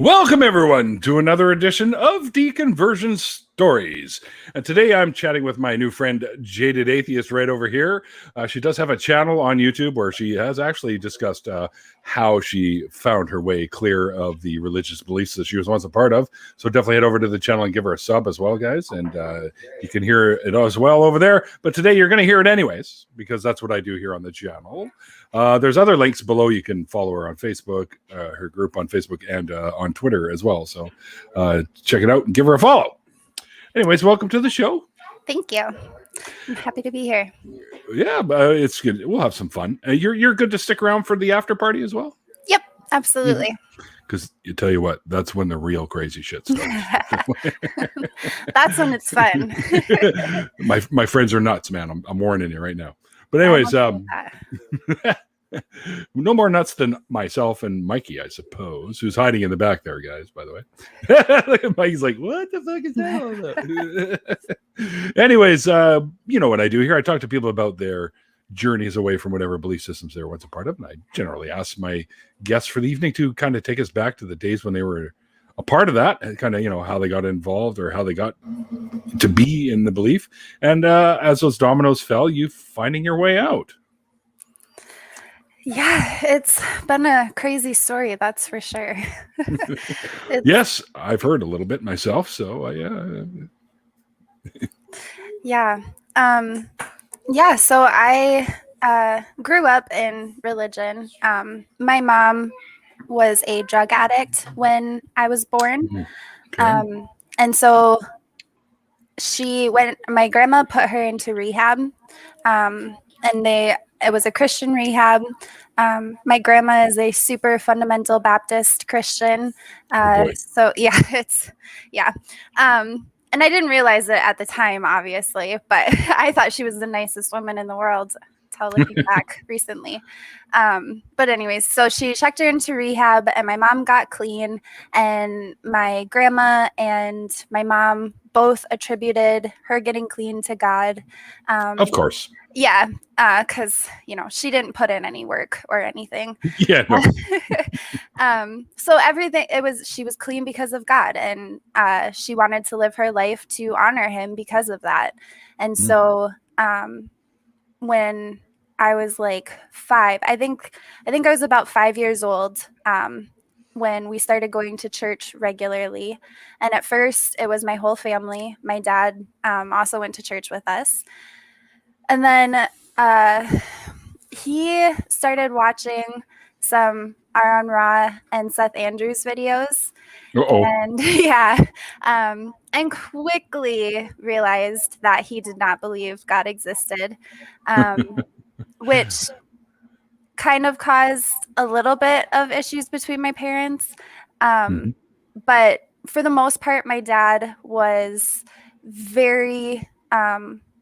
Welcome, everyone, to another edition of Deconversion Stories. And today I'm chatting with my new friend, Jaded Atheist, right over here. She does have a channel on YouTube where she has actually discussed how she found her way clear of the religious beliefs that she was once a part of. So definitely head over to the channel and give her a sub as well, guys. And you can hear it as well over there. But today you're going to hear it anyways, because that's what I do here on the channel. There's other links below. You can follow her on Facebook, her group on Facebook, and on Twitter as well. So check it out and give her a follow. Anyways, welcome to the show. Thank you. I'm happy to be here. Yeah, it's good. We'll have some fun. You're good to stick around for the after party as well? Yep, absolutely. Because you tell you what, that's when the real crazy shit starts. That's when it's fun. my friends are nuts, man. I'm warning you right now. But anyways, no more nuts than myself and Mikey, I suppose, who's hiding in the back there, guys, by the way. Look at Mikey's like, what the fuck is that? Anyways, you know what I do here. I talk to people about their journeys away from whatever belief systems they were once a part of. And I generally ask my guests for the evening to kind of take us back to the days when they were a part of that, and kind of, you know, how they got involved or how they got to be in the belief. And as those dominoes fell, you finding your way out. Yeah, it's been a crazy story, that's for sure. Yes, I've heard a little bit myself, so Yeah. So I grew up in religion. My mom was a drug addict when I was born. Okay. And so my grandma put her into rehab, and it was a Christian rehab. My grandma is a super fundamental Baptist Christian. So yeah. And I didn't realize it at the time, obviously, but I thought she was the nicest woman in the world until looking back recently. But anyways, so she checked her into rehab and my mom got clean, and my grandma and my mom both attributed her getting clean to God. Of course. Yeah, because, you know, she didn't put in any work or anything. Yeah, no. So she was clean because of God, and she wanted to live her life to honor him because of that. And so when I was like 5, I think I was about 5 years old when we started going to church regularly. And at first it was my whole family. My dad also went to church with us. And then he started watching some Aaron Ra and Seth Andrews videos. Uh-oh. And quickly realized that he did not believe God existed, which kind of caused a little bit of issues between my parents. But for the most part, my dad was very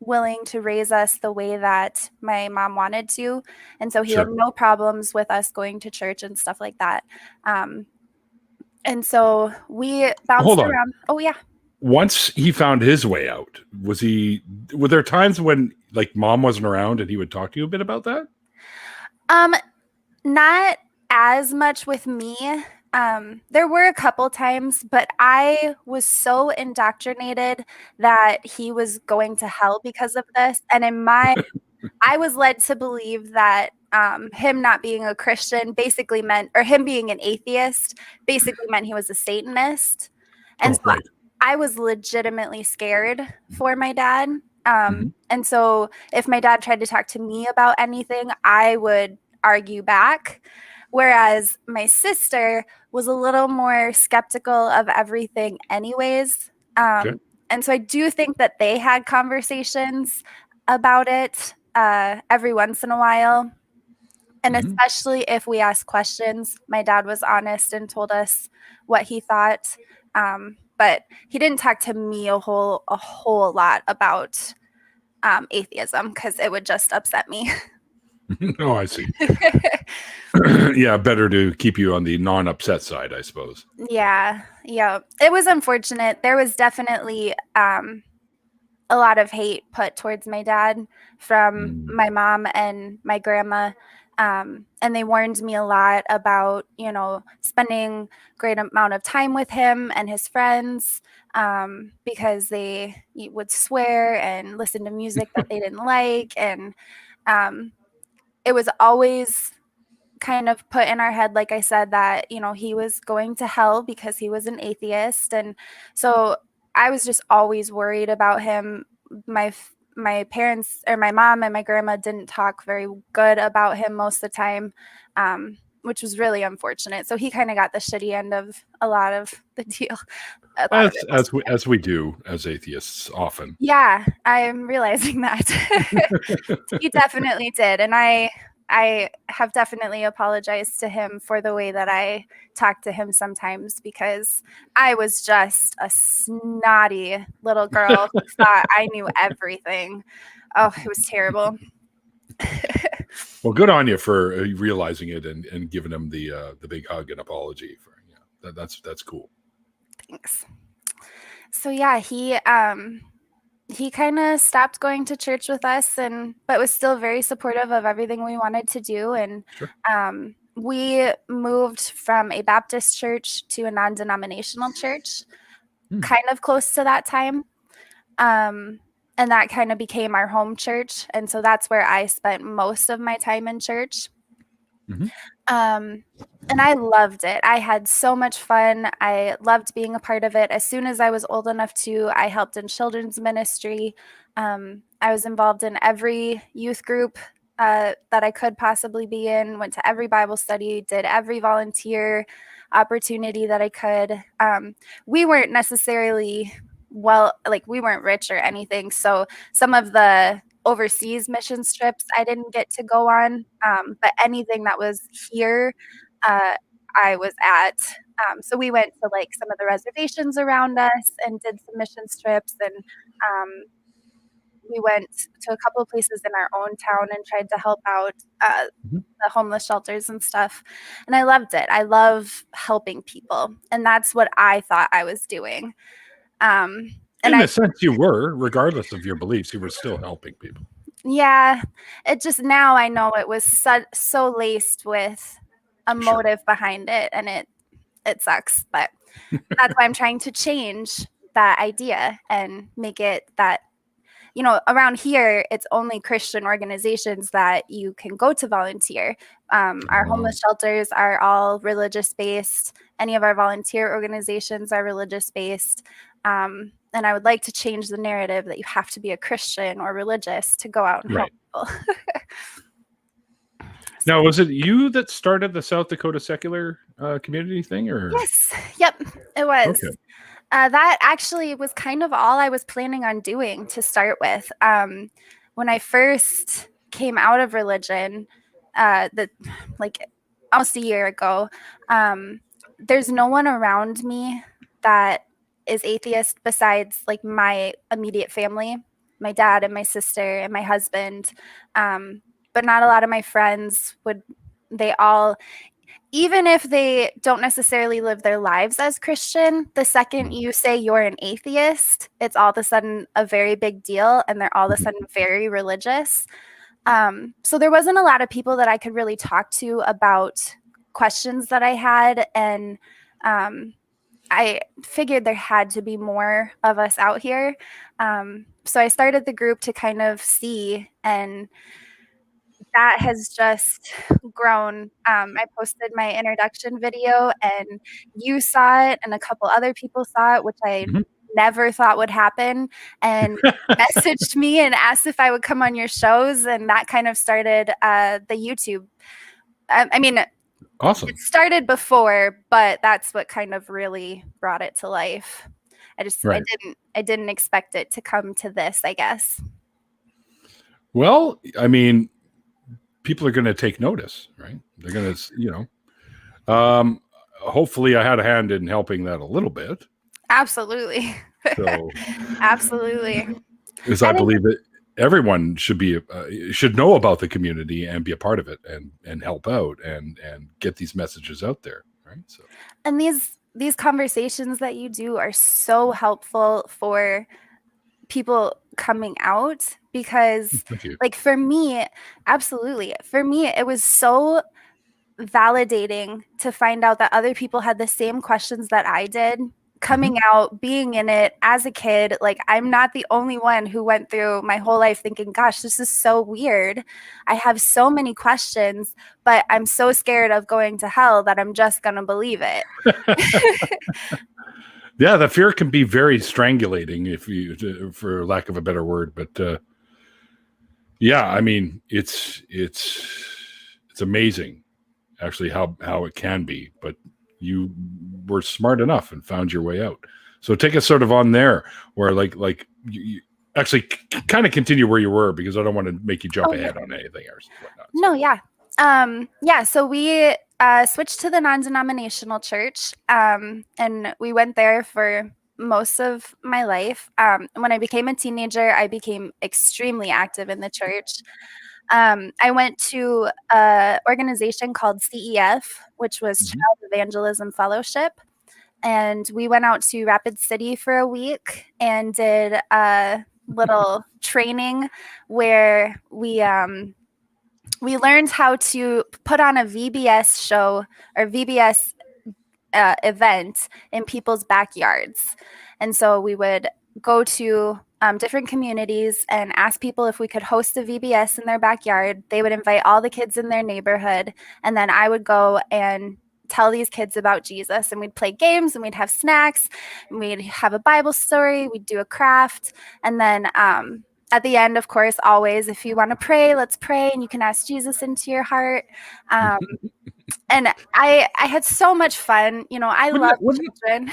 willing to raise us the way that my mom wanted to. And so he had no problems with us going to church and stuff like that. And so we bounced around. Oh, yeah. Once he found his way out, were there times when like mom wasn't around and he would talk to you a bit about that? Not as much with me. There were a couple times, but I was so indoctrinated that he was going to hell because of this. And I was led to believe that him not being a Christian basically meant, or him being an atheist basically meant he was a Satanist. And I was legitimately scared for my dad. And so if my dad tried to talk to me about anything, I would argue back. Whereas my sister was a little more skeptical of everything anyways. And so I do think that they had conversations about it every once in a while. And especially if we asked questions, my dad was honest and told us what he thought. But he didn't talk to me a whole lot about atheism, because it would just upset me. Oh, I see. Yeah, better to keep you on the non-upset side, I suppose. Yeah. It was unfortunate. There was definitely a lot of hate put towards my dad from my mom and my grandma. And they warned me a lot about, spending great amount of time with him and his friends, because they would swear and listen to music that they didn't like. And it was always kind of put in our head, like I said, that, he was going to hell because he was an atheist. And so I was just always worried about him. My parents, or my mom and my grandma, didn't talk very good about him most of the time, which was really unfortunate. So he kind of got the shitty end of a lot of the deal. As we do as atheists often. Yeah, I'm realizing that. He definitely did. And I have definitely apologized to him for the way that I talk to him sometimes, because I was just a snotty little girl who thought I knew everything. Oh, it was terrible. Well, good on you for realizing it and giving him the big hug and apology. That's cool. Thanks. So yeah, he kind of stopped going to church with us, but was still very supportive of everything we wanted to do. And Sure. We moved from a Baptist church to a non-denominational church, kind of close to that time. And that kind of became our home church. And so that's where I spent most of my time in church. And I loved it. I had so much fun. I loved being a part of it. As soon as I was old enough to, I helped in children's ministry. I was involved in every youth group that I could possibly be in, went to every Bible study, did every volunteer opportunity that I could. We weren't necessarily we weren't rich or anything. So some of the overseas mission trips I didn't get to go on, but anything that was here, I was at. So we went to some of the reservations around us and did some mission trips, and we went to a couple of places in our own town and tried to help out the homeless shelters and stuff. And I loved it. I love helping people, and that's what I thought I was doing. In a sense, you were, regardless of your beliefs, you were still helping people. Yeah, it just, now I know it was so laced with a motive behind it, and it sucks, but that's why I'm trying to change that idea and make it that, around here, it's only Christian organizations that you can go to volunteer. Our homeless shelters are all religious based. Any of our volunteer organizations are religious based. And I would like to change the narrative that you have to be a Christian or religious to go out and help people. Now, was it you that started the South Dakota secular community thing? Or Yes. Yep, it was. Okay. That actually was kind of all I was planning on doing to start with. When I first came out of religion, almost a year ago, there's no one around me that is atheist besides my immediate family, my dad and my sister and my husband. But not a lot of my friends they all, even if they don't necessarily live their lives as Christian, the second you say you're an atheist, it's all of a sudden a very big deal, and they're all of a sudden very religious. So there wasn't a lot of people that I could really talk to about questions that I had, and I figured there had to be more of us out here. So I started the group to kind of see, and that has just grown. I posted my introduction video, and you saw it, and a couple other people saw it, which I never thought would happen, and messaged me and asked if I would come on your shows, and that kind of started the YouTube. Awesome. It started before, but that's what kind of really brought it to life. I didn't expect it to come to this, I guess. Well, people are going to take notice, right? They're going to, hopefully I had a hand in helping that a little bit. Absolutely. So, absolutely. Because I believe that everyone should know about the community and be a part of it and help out and get these messages out there, right? So, and these conversations that you do are so helpful for people coming out, because Thank you. like for me, absolutely. For me, it was so validating to find out that other people had the same questions that I did. Coming out, being in it as a kid, like I'm not the only one who went through my whole life thinking, gosh, this is so weird. I have so many questions, but I'm so scared of going to hell that I'm just going to believe it. Yeah, the fear can be very strangulating, for lack of a better word. But yeah, I mean, it's amazing, actually, how it can be. But you were smart enough and found your way out. So take us sort of on there, where like you actually kind of continue where you were, because I don't want to make you jump ahead on anything or whatnot. So. No, yeah. Yeah, so we switched to the non-denominational church, and we went there for most of my life. When I became a teenager, I became extremely active in the church. I went to an organization called CEF, which was Child Evangelism Fellowship, and we went out to Rapid City for a week and did a little training where we learned how to put on a VBS show or VBS event in people's backyards. And so we would go to different communities and ask people if we could host a VBS in their backyard. They would invite all the kids in their neighborhood, and then I would go and tell these kids about Jesus, and we'd play games and we'd have snacks and we'd have a Bible story, we'd do a craft, and then at the end, of course, always, if you want to pray, let's pray, and you can ask Jesus into your heart. And I had so much fun. You know, I love children.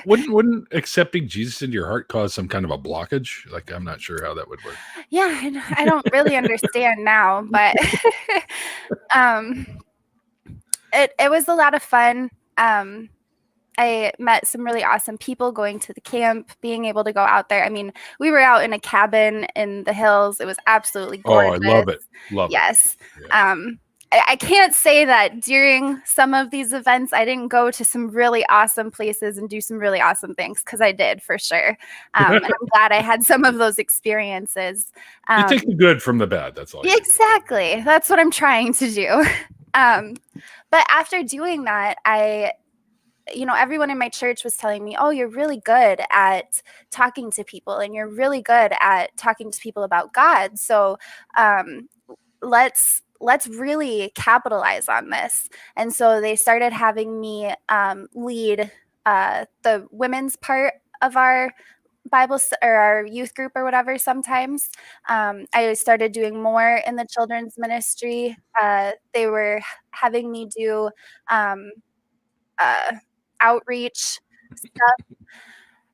Wouldn't accepting Jesus into your heart cause some kind of a blockage? Like, I'm not sure how that would work. Yeah, I don't really understand now, but it was a lot of fun. I met some really awesome people going to the camp, being able to go out there. I mean, we were out in a cabin in the hills. It was absolutely gorgeous. Oh, I love it. Yes. Yeah. I can't say that during some of these events, I didn't go to some really awesome places and do some really awesome things, because I did, for sure. And I'm glad I had some of those experiences. You take the good from the bad. That's all. Exactly. That's what I'm trying to do. But after doing that, everyone in my church was telling me, oh, you're really good at talking to people and you're really good at talking to people about God. So let's really capitalize on this. And so they started having me lead the women's part of our Bible or our youth group or whatever. Sometimes I started doing more in the children's ministry. They were having me do outreach stuff.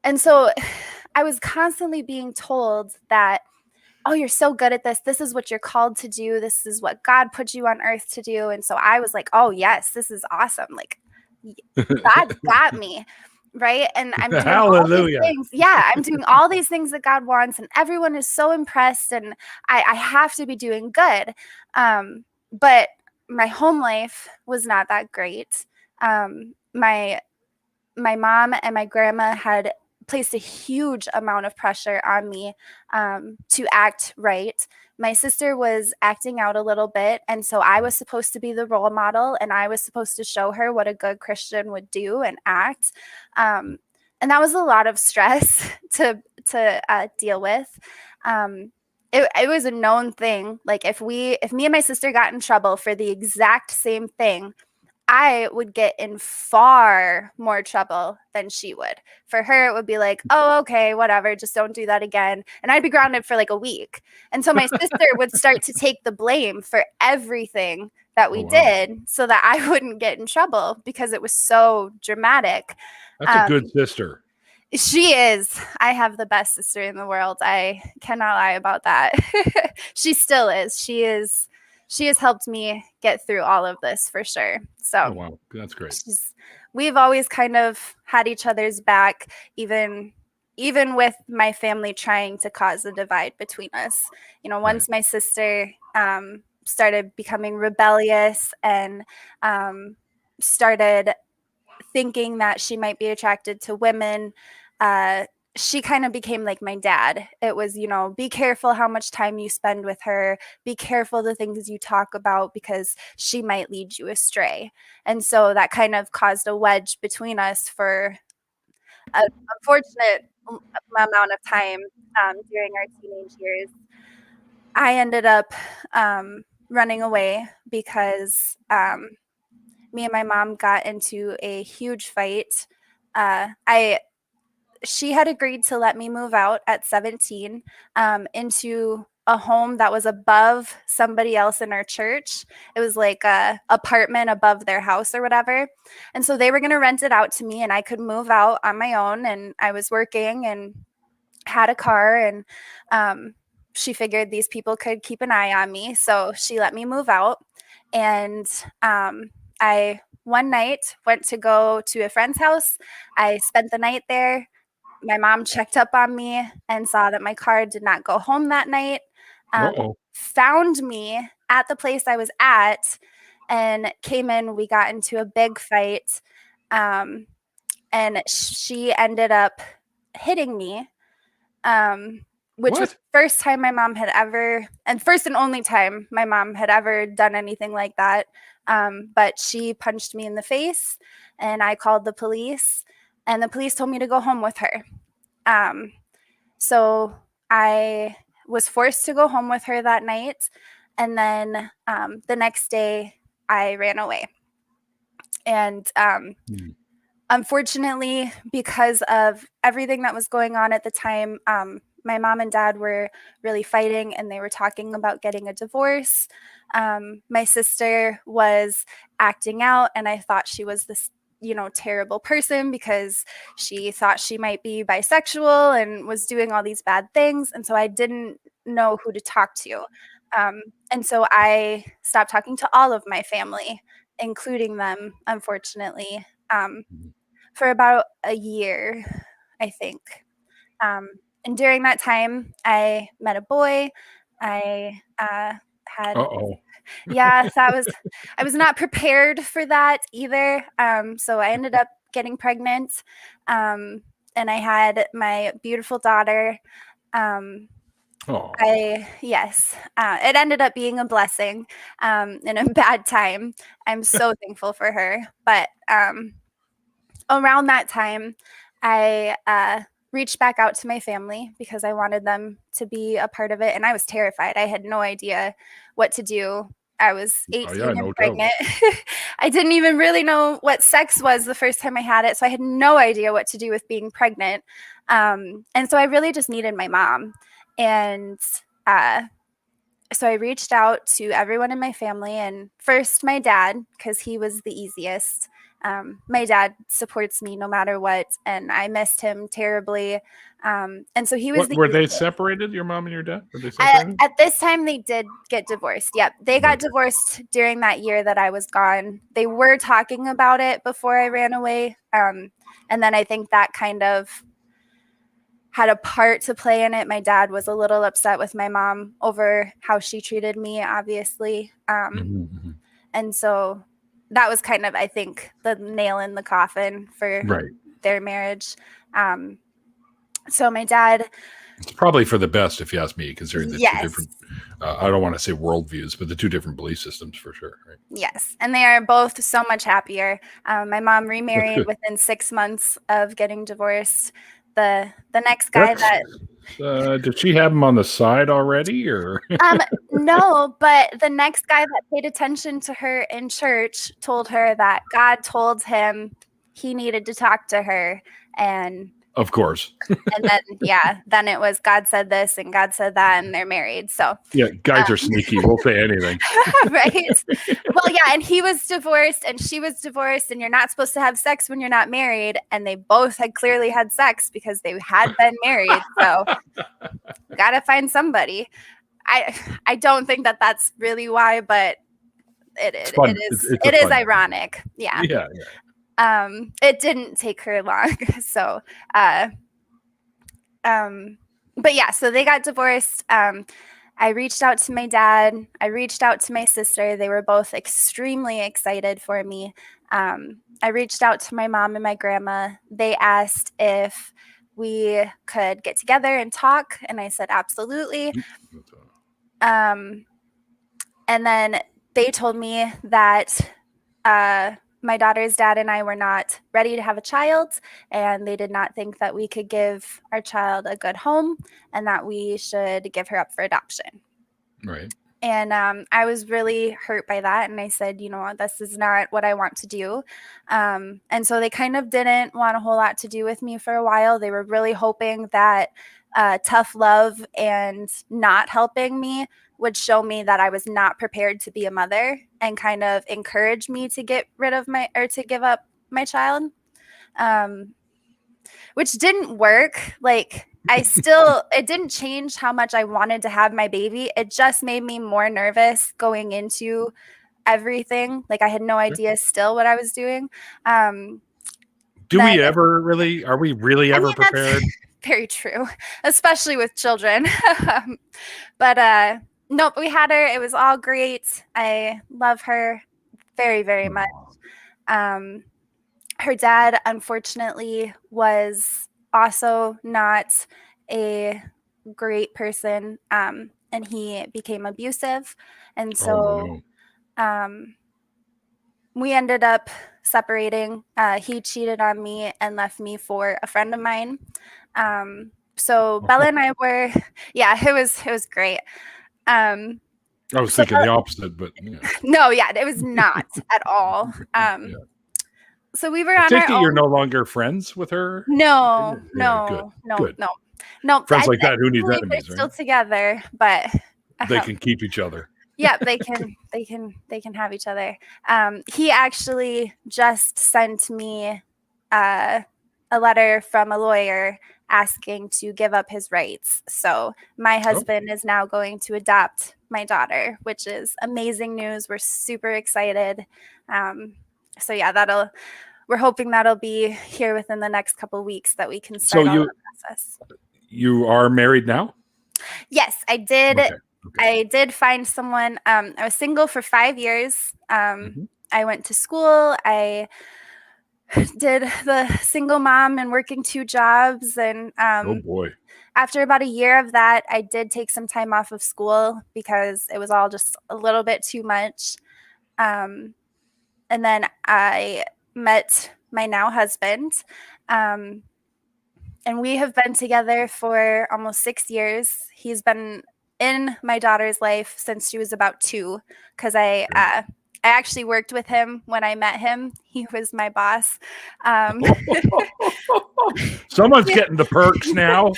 And so I was constantly being told that, oh, you're so good at this. This is what you're called to do. This is what God put you on earth to do. And so I was like, oh, yes, this is awesome. Like, God's got me. Right. And I'm doing Hallelujah. all these things. Yeah, I'm doing all these things that God wants, and everyone is so impressed, and I have to be doing good. But my home life was not that great. My mom and my grandma had placed a huge amount of pressure on me to act right. My sister was acting out a little bit, and so I was supposed to be the role model, and I was supposed to show her what a good Christian would do and act. And that was a lot of stress to deal with. It was a known thing. Like if me and my sister got in trouble for the exact same thing, I would get in far more trouble than she would. For her, it would be like, oh, okay, whatever, just don't do that again. And I'd be grounded for like a week. And so my sister would start to take the blame for everything that we did, so that I wouldn't get in trouble, because it was so dramatic. That's a good sister. She is. I have the best sister in the world. I cannot lie about that. She still is. She has helped me get through all of this, for sure. So, oh, wow, that's great. We've always kind of had each other's back, even with my family trying to cause a divide between us. You know, once my sister started becoming rebellious and started thinking that she might be attracted to women, she kind of became like my dad. It was, you know, be careful how much time you spend with her, be careful the things you talk about because she might lead you astray. And so that kind of caused a wedge between us for an unfortunate amount of time during our teenage years. I ended up running away because me and my mom got into a huge fight. She had agreed to let me move out at 17 into a home that was above somebody else in our church. It was like a apartment above their house or whatever. And so they were going to rent it out to me and I could move out on my own. And I was working and had a car, and she figured these people could keep an eye on me. So she let me move out. And I one night went to go to a friend's house. I spent the night there. My mom checked up on me and saw that my car did not go home that night. Found me at the place I was at and came in. We got into a big fight. And she ended up hitting me, which was the first time my mom had ever, and first and only time my mom had ever done anything like that. But she punched me in the face and I called the police. And the police told me to go home with her. So I was forced to go home with her that night. And then the next day, I ran away. And unfortunately, because of everything that was going on at the time, my mom and dad were really fighting and they were talking about getting a divorce. My sister was acting out and I thought she was this, terrible person because she thought she might be bisexual and was doing all these bad things. And so I didn't know who to talk to. And so I stopped talking to all of my family, including them, unfortunately, for about a year, I think. And during that time, I met a boy. I had yeah, I was not prepared for that either. So I ended up getting pregnant, and I had my beautiful daughter. It ended up being a blessing in a bad time. I'm so thankful for her. But around that time, I reached back out to my family because I wanted them to be a part of it. And I was terrified. I had no idea what to do. I was 18 and pregnant. I didn't even really know what sex was the first time I had it. So I had no idea what to do with being pregnant. And so I really just needed my mom. And so I reached out to everyone in my family, and first my dad, because he was the easiest. My dad supports me no matter what, and I missed him terribly. And so he was. Were they separated? Your mom and your dad? Were they separated? At this time, they did get divorced. Yep, they got divorced during that year that I was gone. They were talking about it before I ran away, and then I think that kind of had a part to play in it. My dad was a little upset with my mom over how she treated me, obviously, and so that was kind of, I think, the nail in the coffin for their marriage. So my dad... It's probably for the best, if you ask me, considering the two different, I don't want to say worldviews, but the two different belief systems for sure. Right? Yes. And they are both so much happier. My mom remarried within 6 months of getting divorced. The next guy did she have him on the side already, or? No, but the next guy that paid attention to her in church told her that God told him he needed to talk to her, and of course. And then it was God said this and God said that, and they're married. So yeah, guys are sneaky. We'll say anything. Right. Well, yeah, and he was divorced and she was divorced, and you're not supposed to have sex when you're not married. And they both had clearly had sex because they had been married. So gotta find somebody. I don't think that that's really why, but it is ironic. Yeah. Yeah. It didn't take her long. So, but yeah, so they got divorced. I reached out to my dad. I reached out to my sister. They were both extremely excited for me. I reached out to my mom and my grandma. They asked if we could get together and talk. And I said, absolutely. And then they told me that my daughter's dad and I were not ready to have a child, and they did not think that we could give our child a good home, and that we should give her up for adoption. Right. And I was really hurt by that. And I said, you know what, this is not what I want to do. And so they kind of didn't want a whole lot to do with me for a while. They were really hoping that tough love and not helping me would show me that I was not prepared to be a mother, and kind of encourage me to get rid of to give up my child, which didn't work. Like, it didn't change how much I wanted to have my baby. It just made me more nervous going into everything. Like, I had no idea still what I was doing. Are we really ever prepared? Very true, especially with children. But nope, we had her. It was all great. I love her very, very much. Her dad, unfortunately, was also not a great person, and he became abusive. And so we ended up separating. He cheated on me and left me for a friend of mine. So Bella and I were, it was great. I was thinking the opposite, but yeah. No, it was not at all. So we were on our own. You're no longer friends with her? No. Friends like that, who needs enemies, they're still together, but they can keep each other. Yeah, they can have each other. He actually just sent me a letter from a lawyer asking to give up his rights. So my husband is now going to adopt my daughter, which is amazing news. We're super excited. So yeah, we're hoping that'll be here within the next couple of weeks, that we can start the process. You are married now? Yes, I did. Okay. I did find someone. I was single for 5 years. I went to school. I did the single mom and working 2 jobs. And oh boy. After about a year of that, I did take some time off of school because it was all just a little bit too much. And then I met my now husband. And we have been together for almost 6 years. He's been in my daughter's life since she was about 2, because I actually worked with him when I met him. He was my boss. Someone's getting the perks now.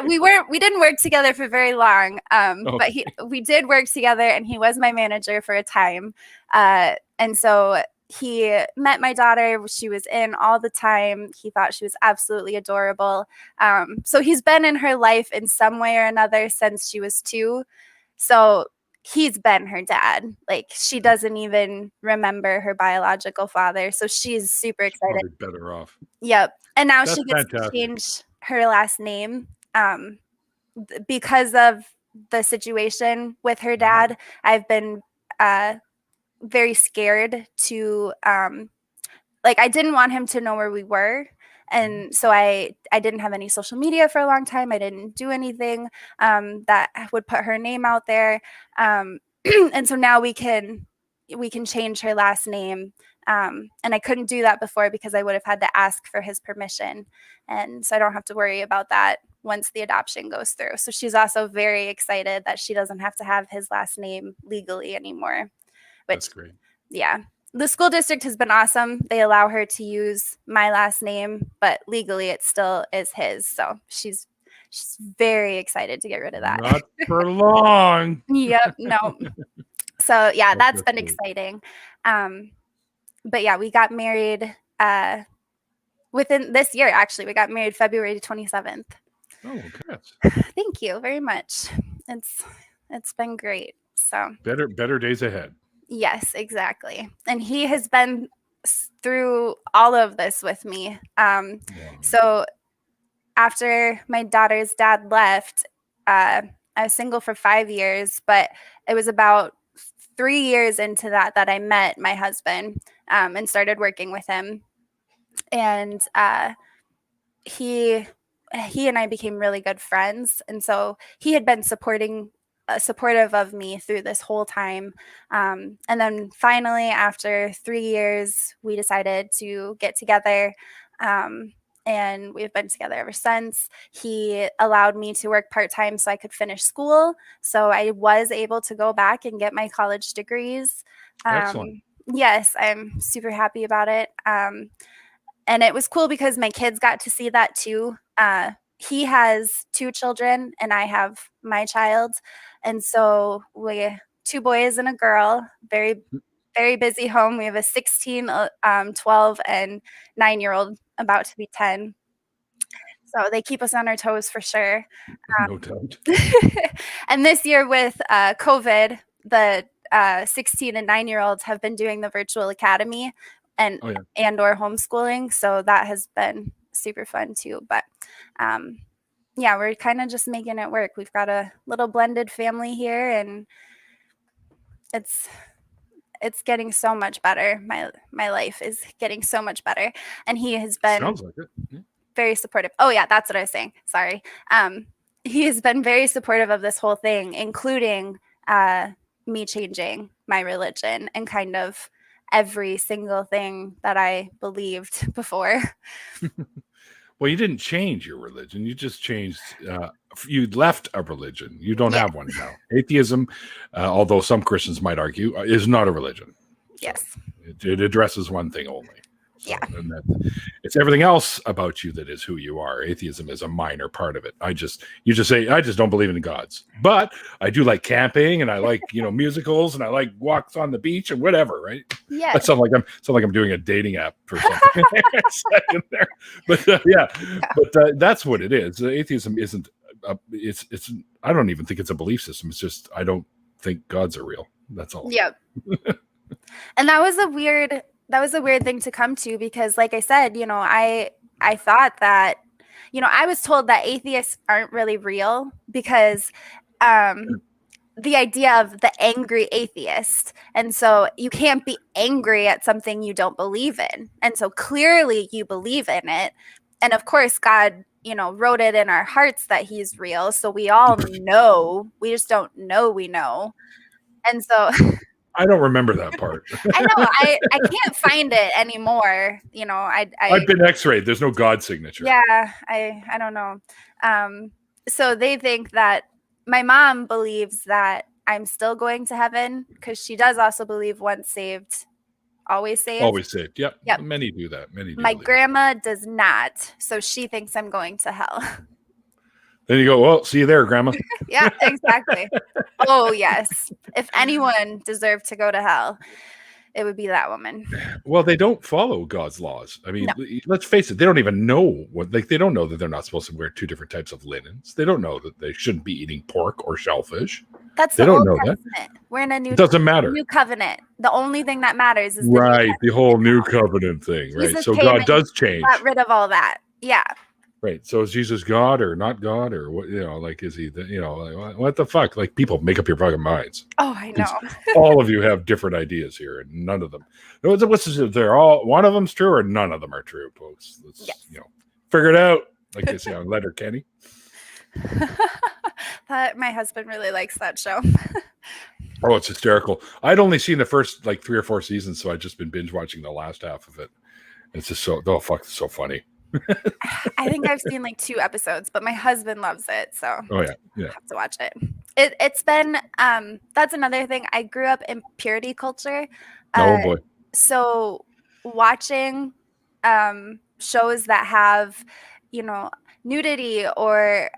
We didn't work together for very long, but we did work together, and he was my manager for a time. And so he met my daughter. She was in all the time. He thought she was absolutely adorable. So he's been in her life in some way or another since she was 2. So he's been her dad. Like, she doesn't even remember her biological father. So she's super excited. She's probably better off. Yep. And now she gets to change her last name because of the situation with her dad. I've been very scared to I didn't want him to know where we were, and so I didn't have any social media for a long time. I didn't do anything that would put her name out there, and so now we can change her last name, and I couldn't do that before because I would have had to ask for his permission, and so I don't have to worry about that once the adoption goes through. So she's also very excited that she doesn't have to have his last name legally anymore. That's great. Yeah. The school district has been awesome. They allow her to use my last name, but legally it still is his. So she's very excited to get rid of that. Not for long. Yep. No. So yeah, that's been exciting. But yeah, we got married within this year. Actually, we got married February 27th. Oh, congrats. Thank you very much. It's been great. So better days ahead. Yes, exactly. And he has been through all of this with me. So after my daughter's dad left, I was single for 5 years, but it was about 3 years into that I met my husband and started working with him. And he and I became really good friends, and so he had been supportive of me through this whole time. And then finally, after 3 years, we decided to get together. And we've been together ever since. He allowed me to work part-time so I could finish school. So I was able to go back and get my college degrees. Excellent. Yes, I'm super happy about it. And it was cool because my kids got to see that too. He has 2 children and I have my child. And so we 2 boys and a girl, very, very busy home. We have a 16, 12, and 9-year-old about to be 10. So they keep us on our toes for sure. No doubt. And this year with COVID, the 16 and 9-year-olds have been doing the virtual academy and or homeschooling. So that has been super fun too. But yeah, we're kind of just making it work. We've got a little blended family here, and it's getting so much better. My life is getting so much better, and he has been Sounds like it. Yeah. Very supportive. Oh yeah, that's what I was saying. Sorry. He has been very supportive of this whole thing, including me changing my religion and kind of every single thing that I believed before. Well, you didn't change your religion. You just changed. You left a religion. You don't have one now. Atheism, although some Christians might argue, is not a religion. So yes. It addresses one thing only. So, yeah. And it's everything else about you that is who you are. Atheism is a minor part of it. You just say, I just don't believe in gods. But I do like camping, and I like, musicals, and I like walks on the beach and whatever, right? Yeah. That sounds like I'm doing a dating app or something. There. But but that's what it is. Atheism isn't it's I don't even think it's a belief system. It's just I don't think gods are real. That's all. Yep. And that was a weird thing to come to, because like I said, I thought that, I was told that atheists aren't really real because the idea of the angry atheist. And so you can't be angry at something you don't believe in. And so clearly you believe in it. And of course, God, wrote it in our hearts that he's real. So we all know, we just don't know we know. And so I don't remember that part. I know. I can't find it anymore. I've been X-rayed. There's no God signature. Yeah, I don't know. So they think that my mom believes that I'm still going to heaven, because she does also believe once saved, always saved. Always saved. Yep. Yep. Many do that. My grandma does not. So she thinks I'm going to hell. Then you go, well, see you there, Grandma. Yeah, exactly. Oh, yes. If anyone deserved to go to hell, it would be that woman. Well, they don't follow God's laws. I mean, Let's face it. They don't even know they don't know that they're not supposed to wear 2 different types of linens. They don't know that they shouldn't be eating pork or shellfish. That's they the don't Old know Testament. That. We're in a new. It doesn't matter. New covenant. The only thing that matters is the whole new covenant thing, right? Jesus so God does change. Got rid of all that. Yeah. Right. So is Jesus God or not God, or what? Is he? What the fuck? Like, people make up your fucking minds. Oh, I know. All of you have different ideas here, and none of them. They're all. One of them's true, or none of them are true, folks. Let's figure it out, like they say on Letterkenny. My husband really likes that show. Oh, it's hysterical. I'd only seen the first 3 or 4 seasons, so I'd just been binge watching the last half of it. It's just it's so funny. I think I've seen 2 episodes, but my husband loves it, so I have to watch it. It's been that's another thing. I grew up in purity culture. Oh boy. So watching shows that have nudity or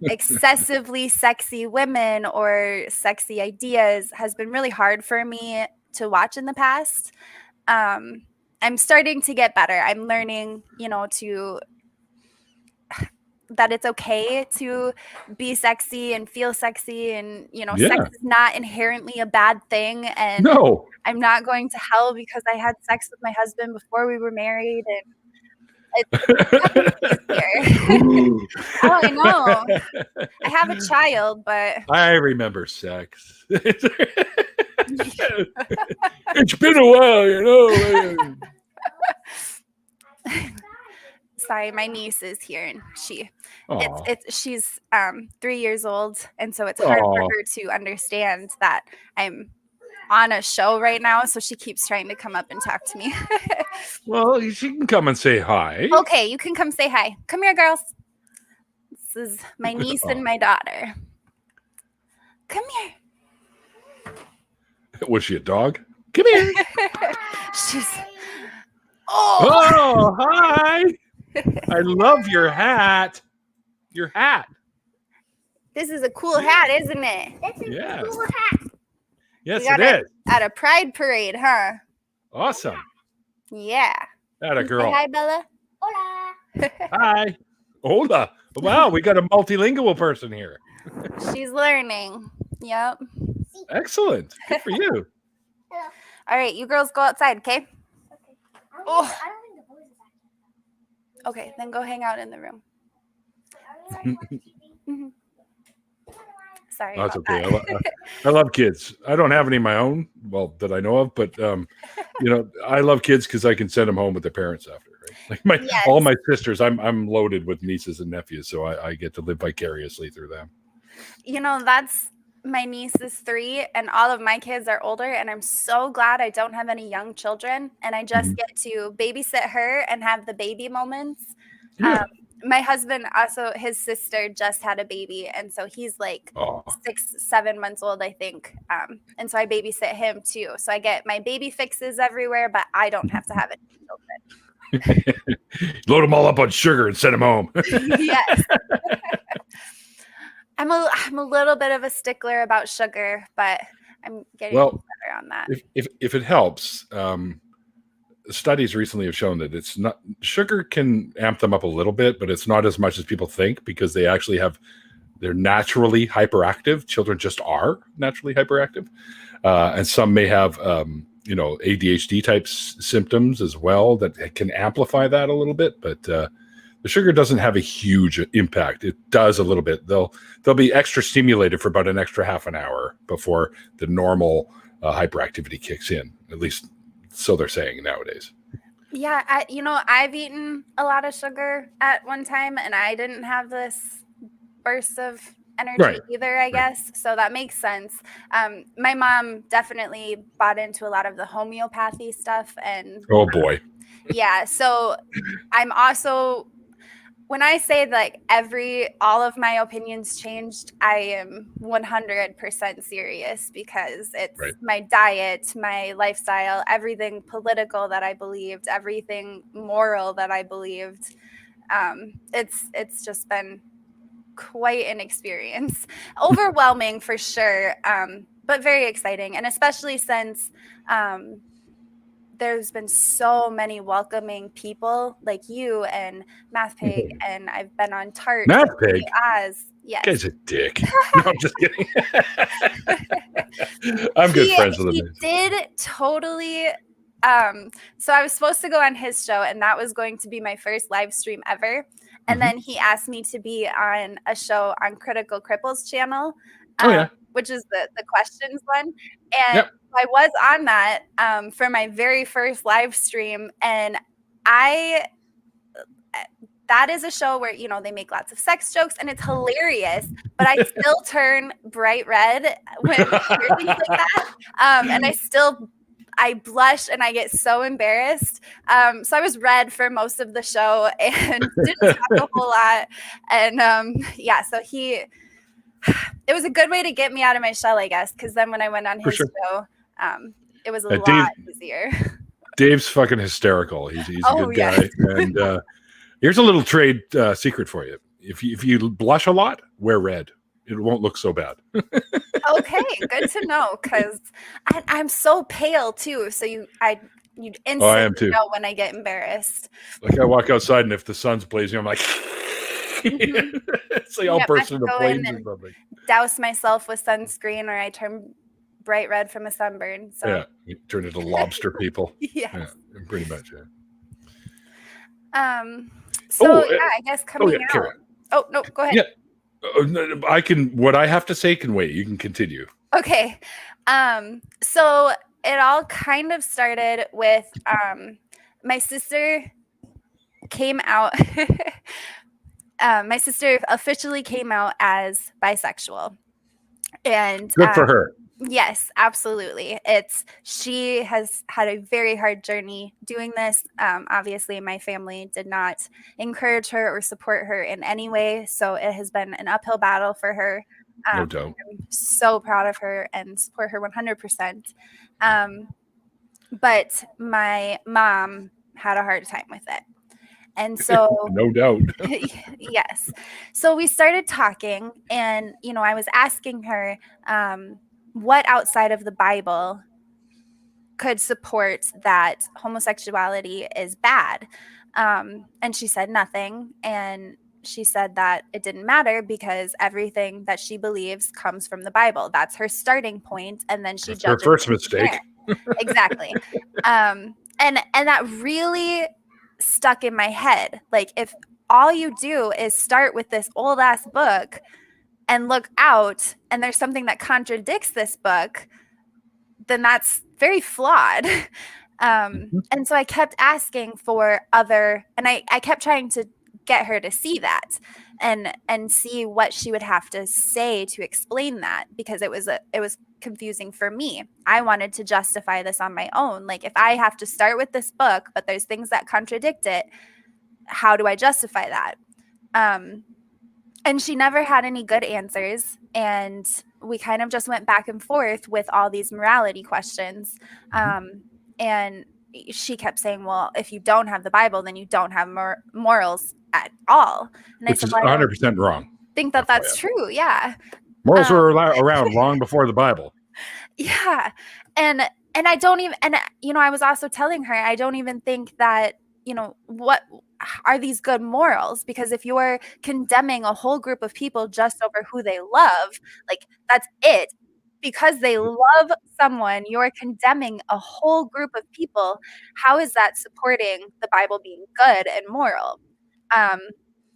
excessively sexy women or sexy ideas has been really hard for me to watch in the past. I'm starting to get better. I'm learning, that it's okay to be sexy and feel sexy, and sex is not inherently a bad thing. And no, I'm not going to hell because I had sex with my husband before we were married, and it's easier. Oh, I know. I have a child, but I remember sex. It's been a while, Sorry, my niece is here, and Aw. she's 3 years old, and so it's hard for Aw. her to understand that I'm on a show right now, so she keeps trying to come up and talk to me. Well, she can come and say hi. Okay, you can come say hi. Come here, girls. This is my niece and my daughter. Come here. Was she a dog? Come here. She's Oh, hi. I love your hat. Your hat. This is a cool hat, isn't it? That's a Yes. cool hat. Yes, We got it is. At a pride parade, huh? Awesome. Yeah. That a Say girl. hi, Bella. Hola. Hi. Hola. Wow, we got a multilingual person here. She's learning. Yep. Excellent. Good for you. Hello. All right, you girls go outside, okay? Okay. Oh. I don't think the boys is active. Okay, then go hang out in the room. Are we watching TV? Mhm. Sorry. That's about okay. that. I love kids. I don't have any of my own, well, that I know of, but I love kids because I can send them home with their parents after. Right? Like Yes. all my sisters, I'm loaded with nieces and nephews, so I get to live vicariously through them. That's my niece is 3, and all of my kids are older, and I'm so glad I don't have any young children, and I just get to babysit her and have the baby moments. Yeah. My husband also, his sister just had a baby, and so he's like Oh. 6-7 months old, I think. And so I babysit him too. So I get my baby fixes everywhere, but I don't have to have any children. Load them all up on sugar and send them home. Yes. I'm a little bit of a stickler about sugar, but I'm getting better on that. If it helps, studies recently have shown that it's not, sugar can amp them up a little bit, but it's not as much as people think, because they're naturally hyperactive. Children just are naturally hyperactive, and some may have ADHD type symptoms as well that can amplify that a little bit. But the sugar doesn't have a huge impact. It does a little bit. They'll be extra stimulated for about an extra half an hour before the normal hyperactivity kicks in. At least so they're saying nowadays. Yeah, I've eaten a lot of sugar at one time, and I didn't have this burst of energy either, I guess. So that makes sense. My mom definitely bought into a lot of the homeopathy stuff, and oh boy, yeah. So I'm also, when I say like all of my opinions changed, I am 100% serious, because it's my diet, my lifestyle, everything political that I believed, everything moral that I believed. It's just been quite an experience. Overwhelming for sure, but very exciting. And especially since there's been so many welcoming people like you and Math Pig, and I've been on Tart. Math Pig? Oz. Yes. Guy's a dick. No, I'm just kidding. I'm good friends with him. He did totally. So I was supposed to go on his show, and that was going to be my first live stream ever. And then he asked me to be on a show on Critical Cripples channel, which is the questions one. And I was on that for my very first live stream. And that is a show where, they make lots of sex jokes, and it's hilarious, but I still turn bright red when I hear things like that. And I blush and I get so embarrassed. So I was red for most of the show and didn't talk a whole lot. And so it was a good way to get me out of my shell, I guess, because then when I went on his show, it was a lot easier. Dave's fucking hysterical. He's a good guy. And here's a little trade secret for you. If you blush a lot, wear red. It won't look so bad. Okay, good to know, because I'm so pale too. So you'd instantly know when I get embarrassed. Like I walk outside, and if the sun's blazing, I'm like, it's like I'll burst into flames or something. Douse myself with sunscreen, or I turn bright red from a sunburn. So yeah, you turn into lobster people. Yeah, pretty much. I guess coming out. Oh no, go ahead. Yeah. I can. What I have to say can wait. You can continue. Okay. So it all kind of started with my sister came out. My sister officially came out as bisexual, and Good for her. yes, absolutely. She has had a very hard journey doing this. Obviously, my family did not encourage her or support her in any way, so it has been an uphill battle for her. No doubt. I'm so proud of her and support her 100%. But my mom had a hard time with it. And so, No doubt. yes. So we started talking, and, I was asking her what outside of the Bible could support that homosexuality is bad. And she said nothing. And she said that it didn't matter because everything that she believes comes from the Bible. That's her starting point. And then she That's her judges first from mistake. there. Exactly. And that really stuck in my head. Like, if all you do is start with this old ass book and look out, and there's something that contradicts this book, then that's very flawed. And so I kept asking for other, and I kept trying to get her to see that and see what she would have to say to explain that, because it was confusing for me. I wanted to justify this on my own. Like, if I have to start with this book, but there's things that contradict it, how do I justify that? And she never had any good answers. And we kind of just went back and forth with all these morality questions. And she kept saying, well, if you don't have the Bible, then you don't have morals at all. And Which I said, is well, 100% wrong. think that that's true. Yeah. Morals were around long before the Bible. Yeah. And I don't even, and I was also telling her, I don't even think that, what are these good morals? Because if you're condemning a whole group of people just over who they love, like, that's it. Because they love someone, you're condemning a whole group of people. How is that supporting the Bible being good and moral?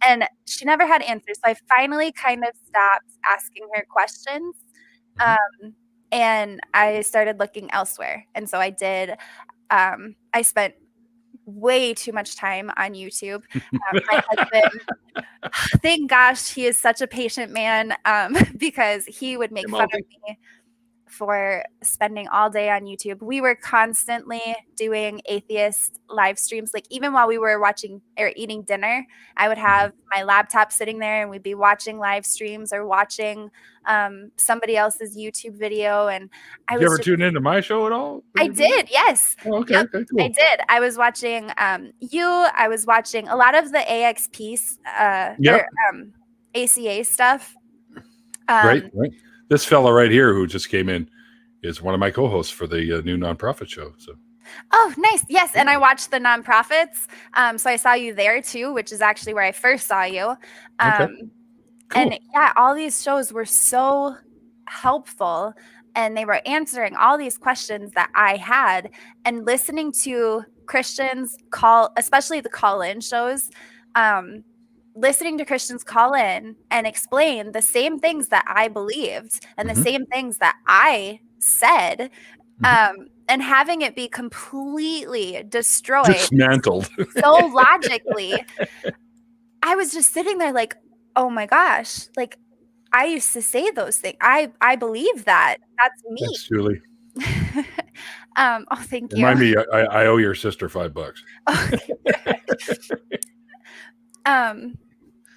And she never had answers. So I finally kind of stopped asking her questions. And I started looking elsewhere. And so I did. I spent way too much time on YouTube. My husband, thank gosh, he is such a patient man, because he would make fun of me for spending all day on YouTube. We were constantly doing atheist live streams. Like, even while we were watching or eating dinner, I would have my laptop sitting there and we'd be watching live streams or watching somebody else's YouTube video. And Did you ever tune into my show at all? I did, yes. Oh, okay, Yep, okay, cool. I did. I was watching I was watching a lot of the AXP or ACA stuff. Right. This fella right here who just came in is one of my co-hosts for the new nonprofit show. So. Oh, nice. Yes. And I watched the nonprofits. So I saw you there too, which is actually where I first saw you. Okay. Cool. And yeah, all these shows were so helpful, and they were answering all these questions that I had, and listening to Christians especially the call-in shows, listening to Christians call in and explain the same things that I believed and the same things that I said, and having it be completely destroyed, dismantled so logically. I was just sitting there like, oh my gosh, like, I used to say those things. I believe that. That's me. Thanks, Julie. Oh, thank you. Remind me, I owe your sister $5.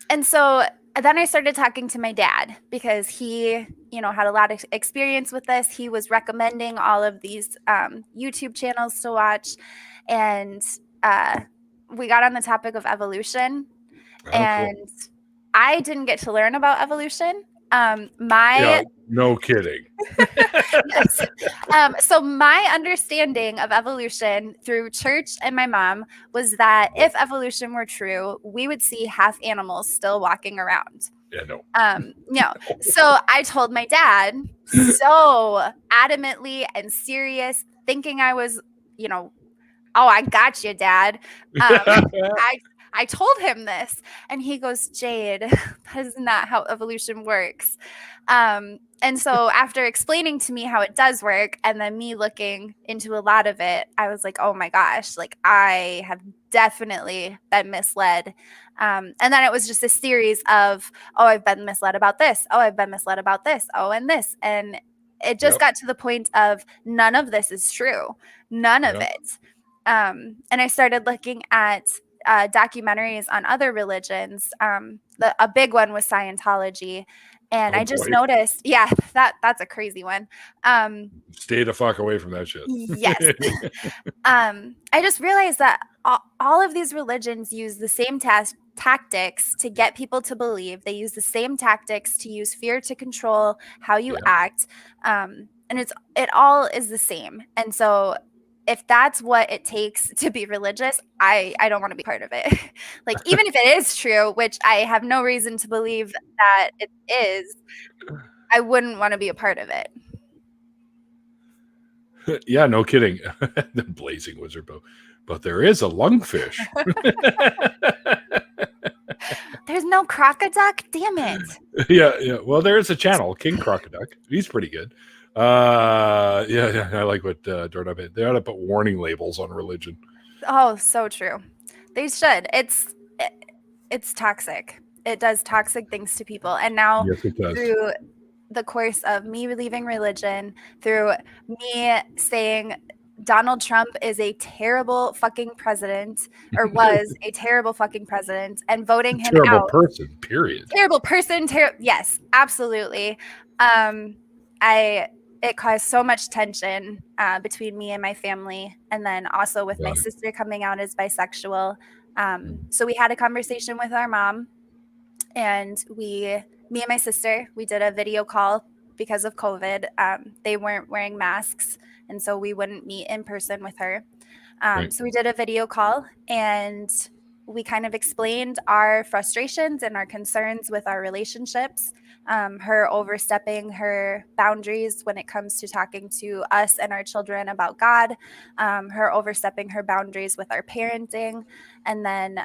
And so then I started talking to my dad, because he, had a lot of experience with this. He was recommending all of these YouTube channels to watch. And we got on the topic of evolution. And cool. I didn't get to learn about evolution. No kidding. Yes. So my understanding of evolution through church and my mom was that if evolution were true, we would see half animals still walking around. Yeah, no. No. So I told my dad so adamantly and serious, thinking I was, oh, I got you, Dad. I told him this. And he goes, Jade, that is not how evolution works. And so after explaining to me how it does work, and then me looking into a lot of it, I was like, oh my gosh, like I have definitely been misled. And then it was just a series of, oh, I've been misled about this. Oh, I've been misled about this. Oh, and this. And it just got to the point of none of this is true. None of it. And I started looking at documentaries on other religions. A big one was Scientology. And I just noticed, that's a crazy one. Stay the fuck away from that shit. Yes. I just realized that all of these religions use the same tactics to get people to believe. They use the same tactics to use fear to control how you act. And it all is the same. And so if that's what it takes to be religious, I don't want to be part of it. Like, even if it is true, which I have no reason to believe that it is, I wouldn't want to be a part of it. Yeah, no kidding. The blazing wizard bow. But there is a lungfish. There's no crocoduck? Damn it. Yeah. Well, there is a channel, King Crocoduck. He's pretty good. Yeah. I like what Doorknob had. They ought to put warning labels on religion. Oh, so true. They should. It's toxic. It does toxic things to people. And now through the course of me leaving religion, through me saying Donald Trump is a terrible fucking president, or was a terrible fucking president, and voting him terrible out. Terrible person, period. Terrible person. Yes, absolutely. It caused so much tension between me and my family, and then also with my sister coming out as bisexual. So we had a conversation with our mom, and me and my sister, we did a video call because of COVID. They weren't wearing masks, and so we wouldn't meet in person with her. So we did a video call, and we kind of explained our frustrations and our concerns with our relationships, her overstepping her boundaries when it comes to talking to us and our children about God, her overstepping her boundaries with our parenting. And then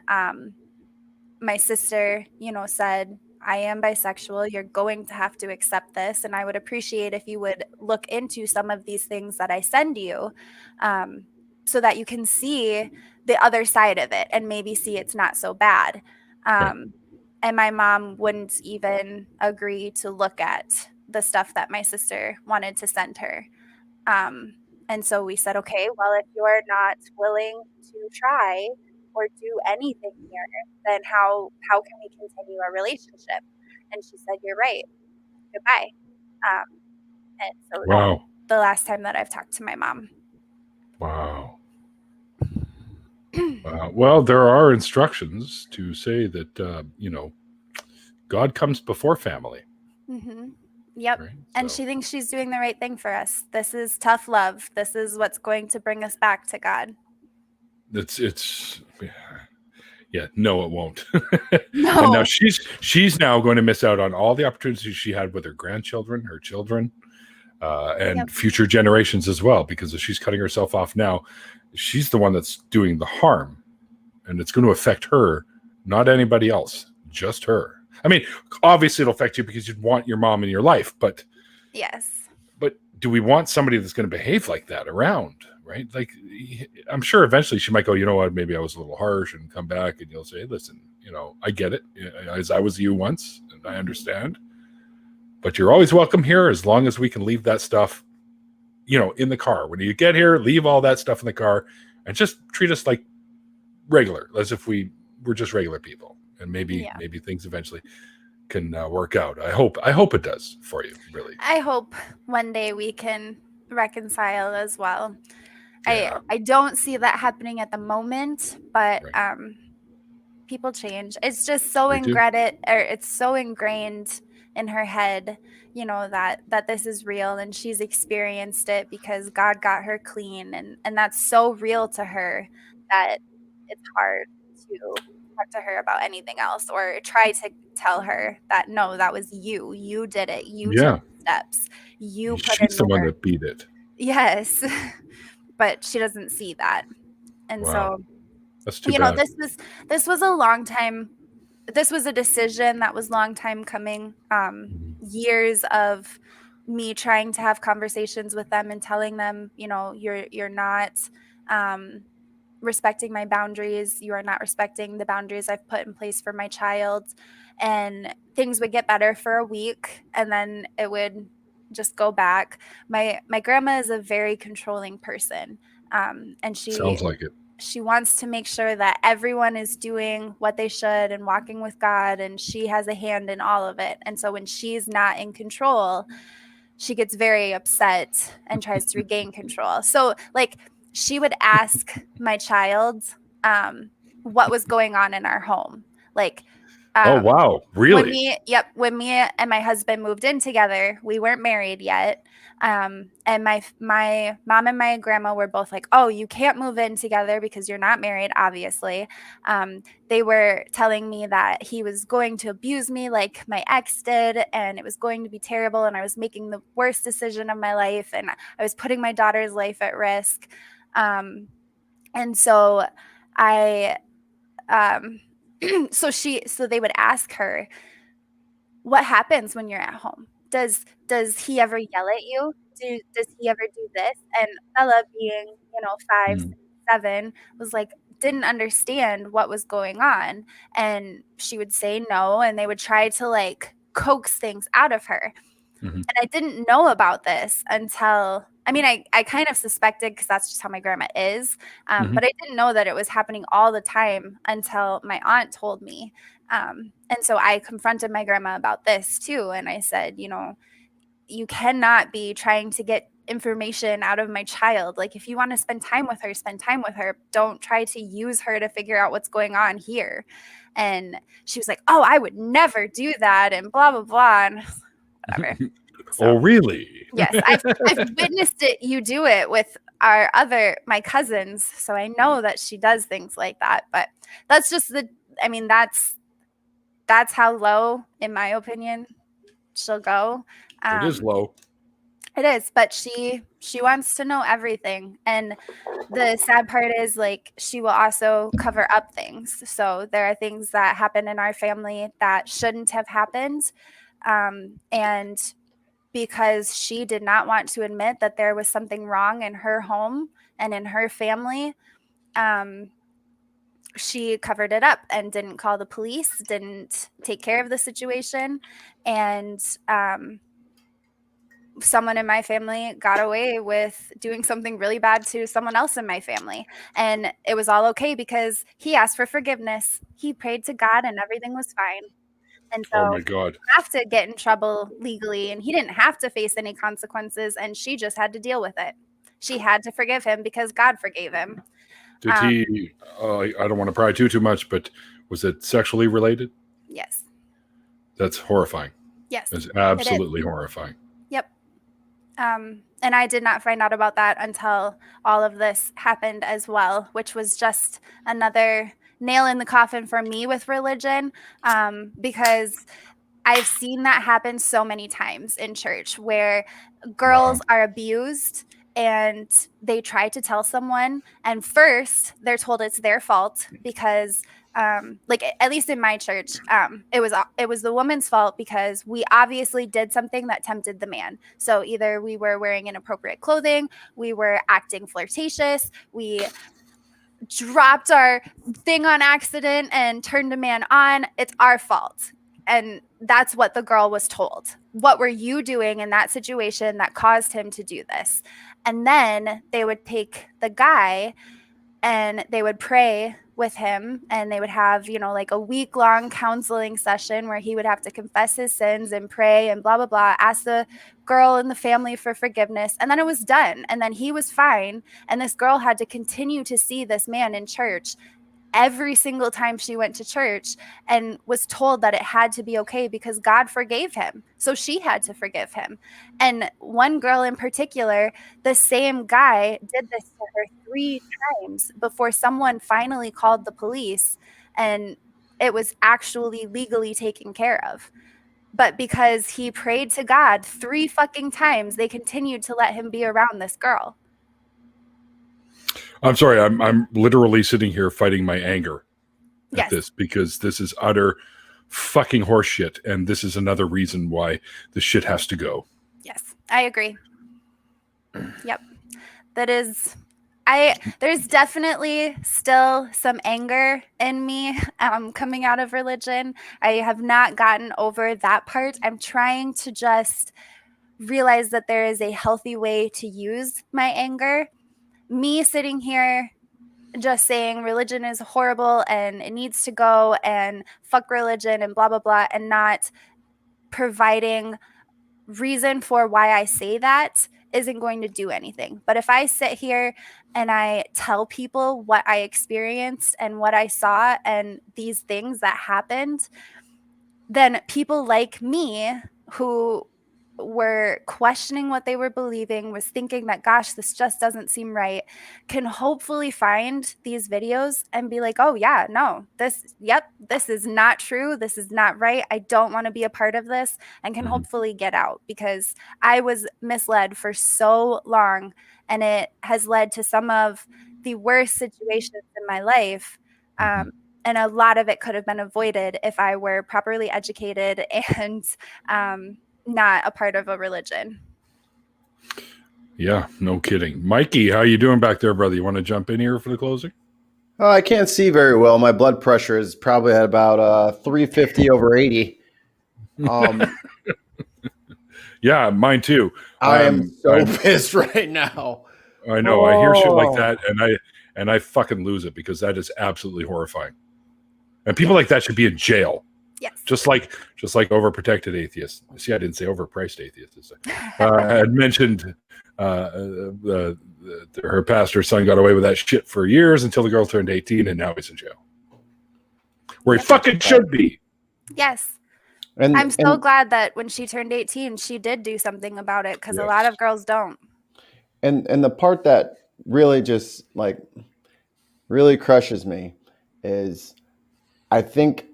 my sister, said, I am bisexual. You're going to have to accept this. And I would appreciate if you would look into some of these things that I send you, so that you can see the other side of it and maybe see it's not so bad. And my mom wouldn't even agree to look at the stuff that my sister wanted to send her. And so we said, okay, well, if you're not willing to try or do anything here, then how can we continue our relationship? And she said, you're right. Goodbye. And so that's the last time that I've talked to my mom. Wow. Well, there are instructions to say that, God comes before family. Mm-hmm. Yep. Right? And she thinks she's doing the right thing for us. This is tough love. This is what's going to bring us back to God. No, it won't. No. And now she's now going to miss out on all the opportunities she had with her grandchildren, her children, and future generations as well, because if she's cutting herself off now, she's the one that's doing the harm, and it's going to affect her, not anybody else, just her. I mean, obviously it'll affect you because you'd want your mom in your life, but yes. But do we want somebody that's going to behave like that around, right? Like, I'm sure eventually she might go, you know what, maybe I was a little harsh, and come back and you'll say, listen, I get it, as I was you once, and I understand, but you're always welcome here as long as we can leave that stuff, in the car. When you get here, leave all that stuff in the car and just treat us like regular, as if we were just regular people. And maybe things eventually can work out. I hope it does for you, really. I hope one day we can reconcile as well. Yeah. I don't see that happening at the moment, but people change. It's just so it's so ingrained in her head, that this is real, and she's experienced it because God got her clean, and that's so real to her that it's hard to talk to her about anything else, or try to tell her that no, that was you did it, you took steps, you put in the work. She's the one that beat it. Yes. But she doesn't see that, and so That's too bad. This was a long time. This was a decision that was long time coming. Years of me trying to have conversations with them and telling them, you're not respecting my boundaries. You are not respecting the boundaries I've put in place for my child. And things would get better for a week, and then it would just go back. My grandma is a very controlling person, and Sounds like it. she wants to make sure that everyone is doing what they should and walking with God, and she has a hand in all of it. And so when she's not in control, she gets very upset and tries to regain control. So like she would ask my child what was going on in our home. Like Oh, wow. Really? When me and my husband moved in together, we weren't married yet. And my mom and my grandma were both like, oh, you can't move in together because you're not married, obviously. They were telling me that he was going to abuse me like my ex did, and it was going to be terrible, and I was making the worst decision of my life, and I was putting my daughter's life at risk. And so I so they would ask her, what happens when you're at home? Does he ever yell at you? Does he ever do this? And Ella, being 5, 6, 7, was like, didn't understand what was going on, and she would say no, and they would try to like coax things out of her. And I didn't know about this until, I kind of suspected because that's just how my grandma is. But I didn't know that it was happening all the time until my aunt told me. And so I confronted my grandma about this too. And I said, you cannot be trying to get information out of my child. Like, if you want to spend time with her, spend time with her. Don't try to use her to figure out what's going on here. And she was like, oh, I would never do that, and blah, blah, blah. And whatever. So, oh, really? Yes, I've witnessed it. You do it with my cousins, so I know that she does things like that. But that's just that's how low, in my opinion, she'll go. It is low. It is, but she wants to know everything. And the sad part is, like, she will also cover up things. So there are things that happen in our family that shouldn't have happened, and because she did not want to admit that there was something wrong in her home and in her family, she covered it up and didn't call the police, didn't take care of the situation. And someone in my family got away with doing something really bad to someone else in my family. And it was all okay because he asked for forgiveness. He prayed to God and everything was fine. And so oh my God, he didn't have to get in trouble legally, and he didn't have to face any consequences, and she just had to deal with it. She had to forgive him because God forgave him. Did he, I don't want to pry too much, but was it sexually related? Yes. That's horrifying. Yes. It's absolutely horrifying. Yep. And I did not find out about that until all of this happened as well, which was just another nail in the coffin for me with religion, because I've seen that happen so many times in church where girls are abused and they try to tell someone, and first they're told it's their fault because like, at least in my church, it was the woman's fault because we obviously did something that tempted the man. So either we were wearing inappropriate clothing, we were acting flirtatious, we dropped our thing on accident and turned a man on. It's our fault. And that's what the girl was told. What were you doing in that situation that caused him to do this? And then they would take the guy and they would pray with him, and they would have, like a week-long counseling session where he would have to confess his sins and pray and blah, blah, blah, ask the girl and the family for forgiveness. And then it was done. And then he was fine. And this girl had to continue to see this man in church every single time she went to church, and was told that it had to be okay because God forgave him. So she had to forgive him. And one girl in particular, the same guy did this to her 3 times before someone finally called the police, and it was actually legally taken care of. But because he prayed to God 3 fucking times, they continued to let him be around this girl. I'm sorry. I'm literally sitting here fighting my anger at Yes. this because this is utter fucking horseshit, and this is another reason why the shit has to go. Yes, I agree. Yep. There's definitely still some anger in me coming out of religion. I have not gotten over that part. I'm trying to just realize that there is a healthy way to use my anger. Me sitting here just saying religion is horrible and it needs to go and fuck religion and blah, blah, blah, and not providing reason for why I say that isn't going to do anything. But if I sit here and I tell people what I experienced and what I saw and these things that happened, then people like me who were questioning what they were believing, was thinking that, gosh, this just doesn't seem right, can hopefully find these videos and be like, oh yeah, no, this is not true. This is not right. I don't want to be a part of this, and can hopefully get out, because I was misled for so long and it has led to some of the worst situations in my life. And a lot of it could have been avoided if I were properly educated and not a part of a religion. Yeah, no kidding. Mikey, how you doing back there, brother? You want to jump in here for the closing? Oh, I can't see very well. My blood pressure is probably at about 350/80. Yeah, mine too. I am so pissed right now. I know. I hear shit like that, and I fucking lose it, because that is absolutely horrifying. And people like that should be in jail. Yes. Just like overprotected atheists. See, I didn't say overpriced atheists. I had mentioned her pastor's son got away with that shit for years until the girl turned 18, and now he's in jail. Where he fucking should be. Yes. And I'm so glad that when she turned 18, she did do something about it, because a lot of girls don't. And the part that really just really crushes me is, I think,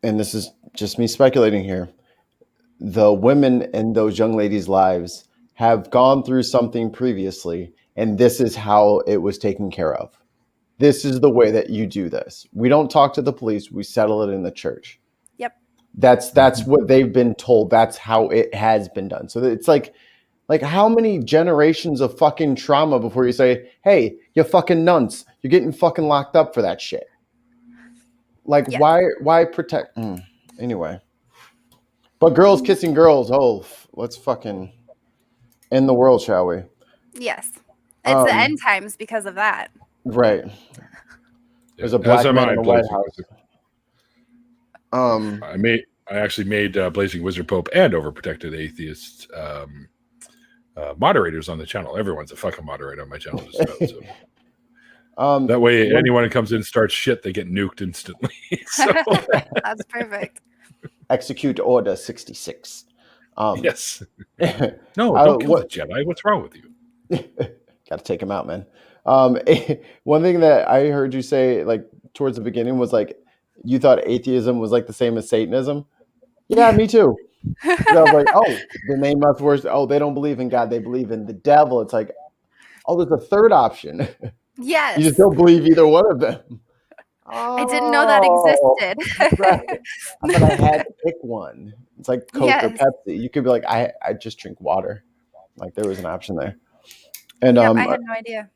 and this is just me speculating here, the women in those young ladies' lives have gone through something previously, and this is how it was taken care of. This is the way that you do this. We don't talk to the police. We settle it in the church. Yep. That's what they've been told. That's how it has been done. So it's like how many generations of fucking trauma before you say, hey, you fucking nunts, you're getting fucking locked up for that shit. Like, yes. why protect? Anyway. But girls kissing girls, let's fucking end the world, shall we? Yes. It's the end times because of that. Right. There's a black man in the White House. I actually made Blazing Wizard Pope and Overprotected Atheists moderators on the channel. Everyone's a fucking moderator on my channel. Just about, so. That way, anyone who comes in and starts shit, they get nuked instantly. So. That's perfect. Execute Order 66. Yes. No, don't kill the Jedi. What's wrong with you? Got to take him out, man. One thing that I heard you say, towards the beginning, was you thought atheism was the same as Satanism. Yeah, me too. I was like, then they must worship. Oh, they don't believe in God. They believe in the devil. It's like, there's a third option. Yes. You just don't believe either one of them. I didn't know that existed. Right. But I had to pick one. It's like Coke or Pepsi. You could be like, I just drink water. There was an option there. And I had no idea.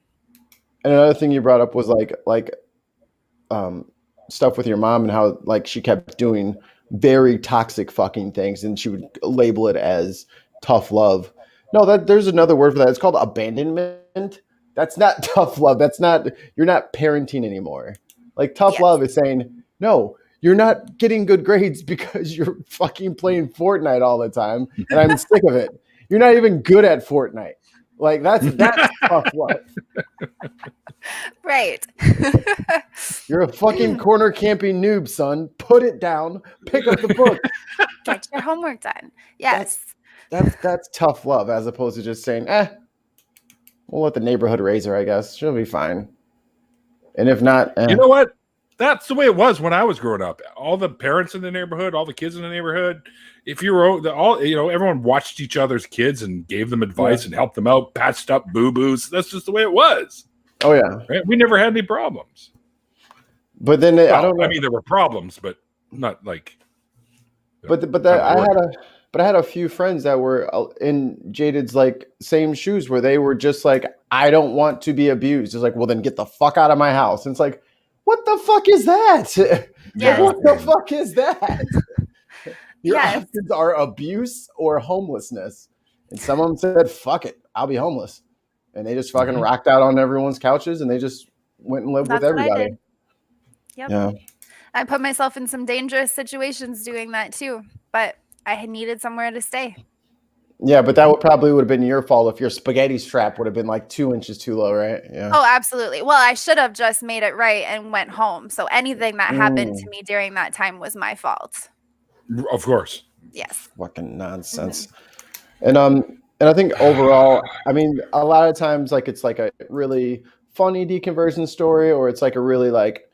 And another thing you brought up was stuff with your mom, and how she kept doing very toxic fucking things, and she would label it as tough love. No, there's another word for that. It's called abandonment. That's not tough love. You're not parenting anymore. Tough love is saying, no, you're not getting good grades because you're fucking playing Fortnite all the time, and I'm sick of it. You're not even good at Fortnite. That's tough love. Right. You're a fucking corner camping noob, son. Put it down. Pick up the book. Get your homework done. Yes. That's tough love, as opposed to just saying, we'll let the neighborhood raise her, I guess. She'll be fine. And if not, You know what? That's the way it was when I was growing up. All the parents in the neighborhood, all the kids in the neighborhood, if you were everyone watched each other's kids and gave them advice and helped them out, patched up boo-boos. That's just the way it was. Oh yeah, right? We never had any problems. but then I don't know. I mean, there were problems, but not like. I had a few friends that were in Jaded's like same shoes where they were just like, I don't want to be abused. It's like, well, then get the fuck out of my house. And it's like, what the fuck is that? Yeah. What the fuck is that? Your Yes. options are abuse or homelessness. And some of them said, fuck it, I'll be homeless. And they just fucking rocked out on everyone's couches and they just went and lived That's with what I everybody. did. Yep. Yeah. I put myself in some dangerous situations doing that too, but I had needed somewhere to stay. Yeah, but that would have been your fault if your spaghetti strap would have been like 2 inches too low, right? Yeah. Oh, absolutely. Well, I should have just made it right and went home. So anything that happened to me during that time was my fault. Of course. Yes. Fucking nonsense. And I think overall, I mean, a lot of times like it's like a really funny deconversion story, or it's like a really like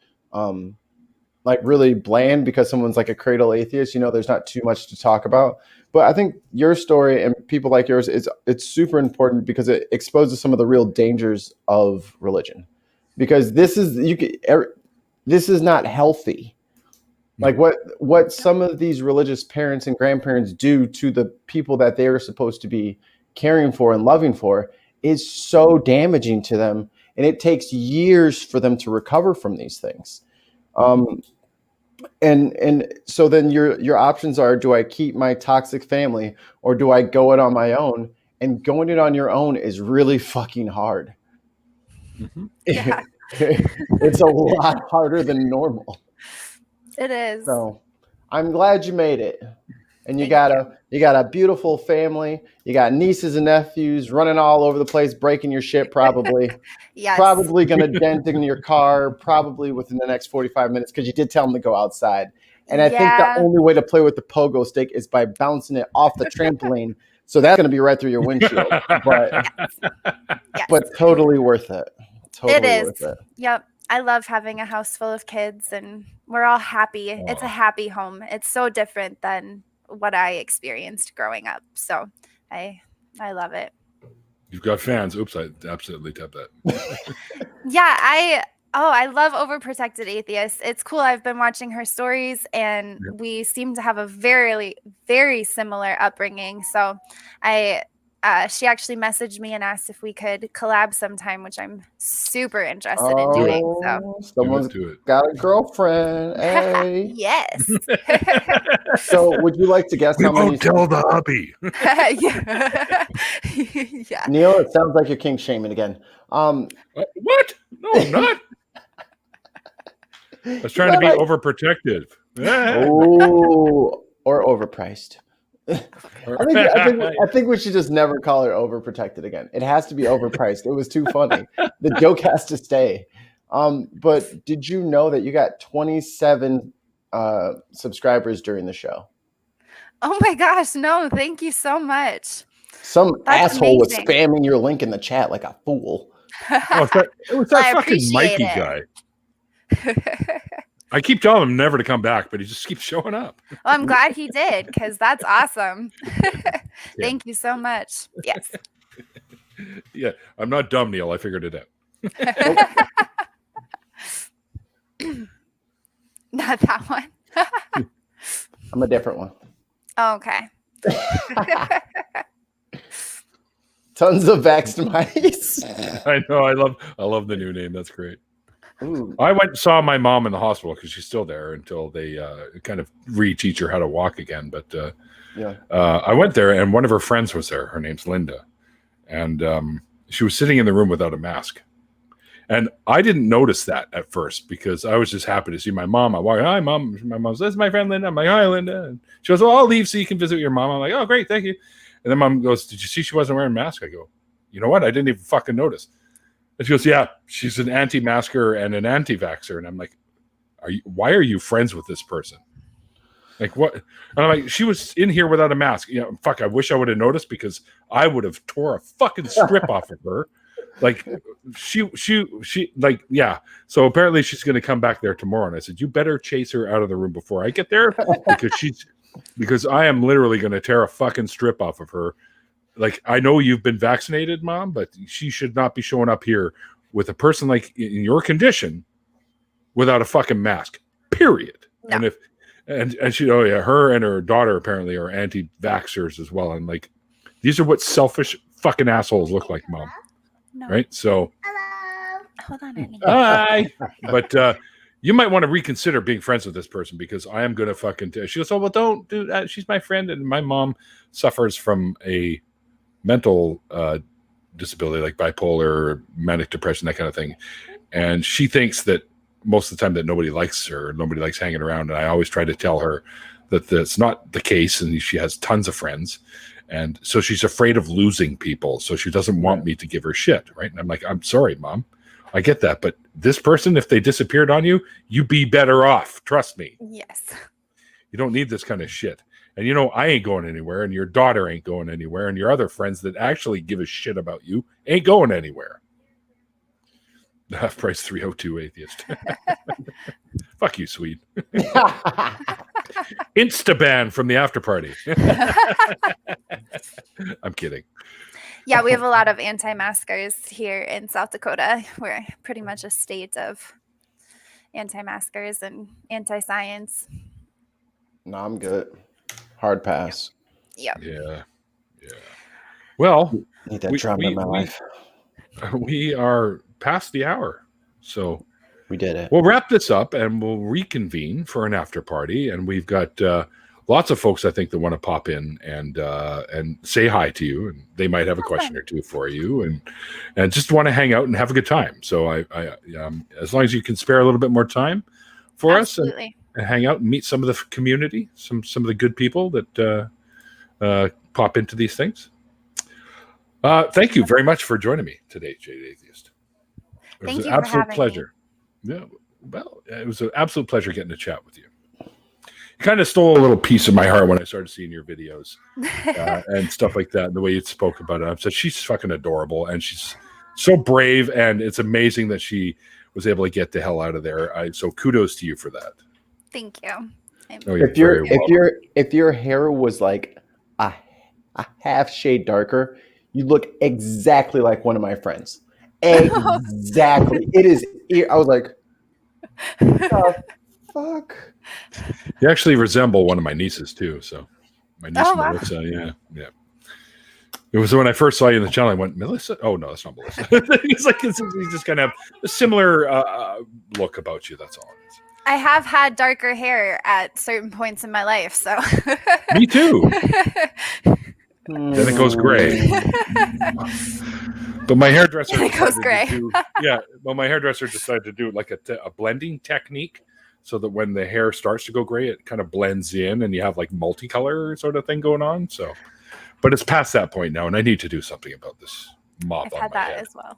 really bland because someone's like a cradle atheist. You know, there's not too much to talk about. But I think your story and people like yours it's super important because it exposes some of the real dangers of religion. Because this is not healthy. Like what some of these religious parents and grandparents do to the people that they are supposed to be caring for and loving for is so damaging to them, and it takes years for them to recover from these things. And so then your options are: do I keep my toxic family, or do I go it on my own? And going it on your own is really fucking hard. Yeah. It's a lot harder than normal. It is. So I'm glad you made it. And you got a beautiful family. You got nieces and nephews running all over the place, breaking your shit probably. Yes. Probably going to dent in your car probably within the next 45 minutes because you did tell them to go outside. And I think the only way to play with the pogo stick is by bouncing it off the trampoline. So that's going to be right through your windshield. But Yes. but totally worth it. Totally It is. worth it. Yep. I love having a house full of kids and we're all happy. It's a happy home. It's so different than what I experienced growing up. So I love it. You've got fans. Oops, I absolutely tapped that. Yeah, I love Overprotected Atheist. It's cool. I've been watching her stories and we seem to have a very, very similar upbringing. So she actually messaged me and asked if we could collab sometime, which I'm super interested in doing. So Someone's got a girlfriend. Hey. Yes. So would you like to guess We how many? won't tell the hubby. Yeah. Neil, it sounds like you're king shaming again. What? No, I'm not. I was trying to be overprotective. Oh, or overpriced. I think we should just never call her overprotected again. It has to be overpriced. It was too funny. The joke has to stay. But did you know that you got 27 subscribers during the show? Oh my gosh, no, thank you so much. Some That's asshole was amazing. spamming your link in the chat like a fool. It was that I fucking appreciate Mikey it. guy. I keep telling him never to come back, but he just keeps showing up. Well, I'm glad he did because that's awesome. Thank you so much. Yes. Yeah, I'm not dumb, Neil. I figured it out. Not that one. I'm a different one. Oh, okay. Tons of vexed mice. I know. I love the new name. That's great. Ooh. I went and saw my mom in the hospital because she's still there until they kind of reteach her how to walk again. But I went there and one of her friends was there. Her name's Linda. And she was sitting in the room without a mask. And I didn't notice that at first because I was just happy to see my mom. I walked, hi, Mom. My mom says, this is my friend Linda. I'm like, hi, Linda. And she goes, well, I'll leave so you can visit your mom. I'm like, oh, great. Thank you. And then Mom goes, did you see she wasn't wearing a mask? I go, you know what? I didn't even fucking notice. And she goes, yeah, she's an anti-masker and an anti-vaxxer. And I'm like, why are you friends with this person? Like what? And I'm like, she was in here without a mask. You know, fuck, I wish I would have noticed because I would have tore a fucking strip off of her. Like she like, yeah. So apparently she's going to come back there tomorrow. And I said, you better chase her out of the room before I get there because I am literally going to tear a fucking strip off of her. Like, I know you've been vaccinated, Mom, but she should not be showing up here with a person like in your condition without a fucking mask, period. No. And she, oh yeah, her and her daughter apparently are anti-vaxxers as well. And like, these are what selfish fucking assholes look like, Mom. No. Right? So, Hello. Hold on, Annie. hi. But you might want to reconsider being friends with this person, because I am going to fucking. She goes, oh, well, don't do that. She's my friend. And my mom suffers from a mental disability, like bipolar, manic depression, that kind of thing. And she thinks that most of the time that nobody likes her, nobody likes hanging around. And I always try to tell her that that's not the case. And she has tons of friends. And so she's afraid of losing people. So she doesn't want me to give her shit. Right. And I'm like, I'm sorry, Mom. I get that. But this person, if they disappeared on you, you'd be better off. Trust me. Yes. You don't need this kind of shit. And you know, I ain't going anywhere, and your daughter ain't going anywhere, and your other friends that actually give a shit about you ain't going anywhere. Half price 302 atheist. Fuck you, Swede. Insta-ban from the after party. I'm kidding. Yeah, we have a lot of anti-maskers here in South Dakota. We're pretty much a state of anti-maskers and anti-science. No, I'm good. Hard pass. Yep. Yeah. Well, Need that drama in my life. we are past the hour, so We did it. we'll wrap this up and we'll reconvene for an after party. And we've got lots of folks, I think, that want to pop in and say hi to you, and they might have a question or two for you, and just want to hang out and have a good time. So I as long as you can spare a little bit more time for us and hang out and meet some of the community, some of the good people that pop into these things. Thank you very much for joining me today, Jaded Atheist. It Thank was you an for absolute having pleasure. Yeah, well, it was an absolute pleasure getting to chat with you. You kind of stole a little piece of my heart when I started seeing your videos and stuff like that, and the way you spoke about it. I said, she's fucking adorable, and she's so brave, and it's amazing that she was able to get the hell out of there. So kudos to you for that. Thank you. Oh, If your hair was like a half shade darker, you look exactly like one of my friends. Exactly. It is. I was like, what the fuck? You actually resemble one of my nieces too. So my niece Oh, wow. Melissa, yeah. It was when I first saw you in the channel. I went, Melissa? Oh no, that's not Melissa. He's like, you just kind of have a similar look about you. That's all it is. I have had darker hair at certain points in my life, so. Me too. Then it goes gray. But my hairdresser It goes gray. my hairdresser decided to do like a blending technique, so that when the hair starts to go gray, it kind of blends in, and you have like multicolor sort of thing going on. So, but it's past that point now, and I need to do something about this mop I've on had my that head. as well.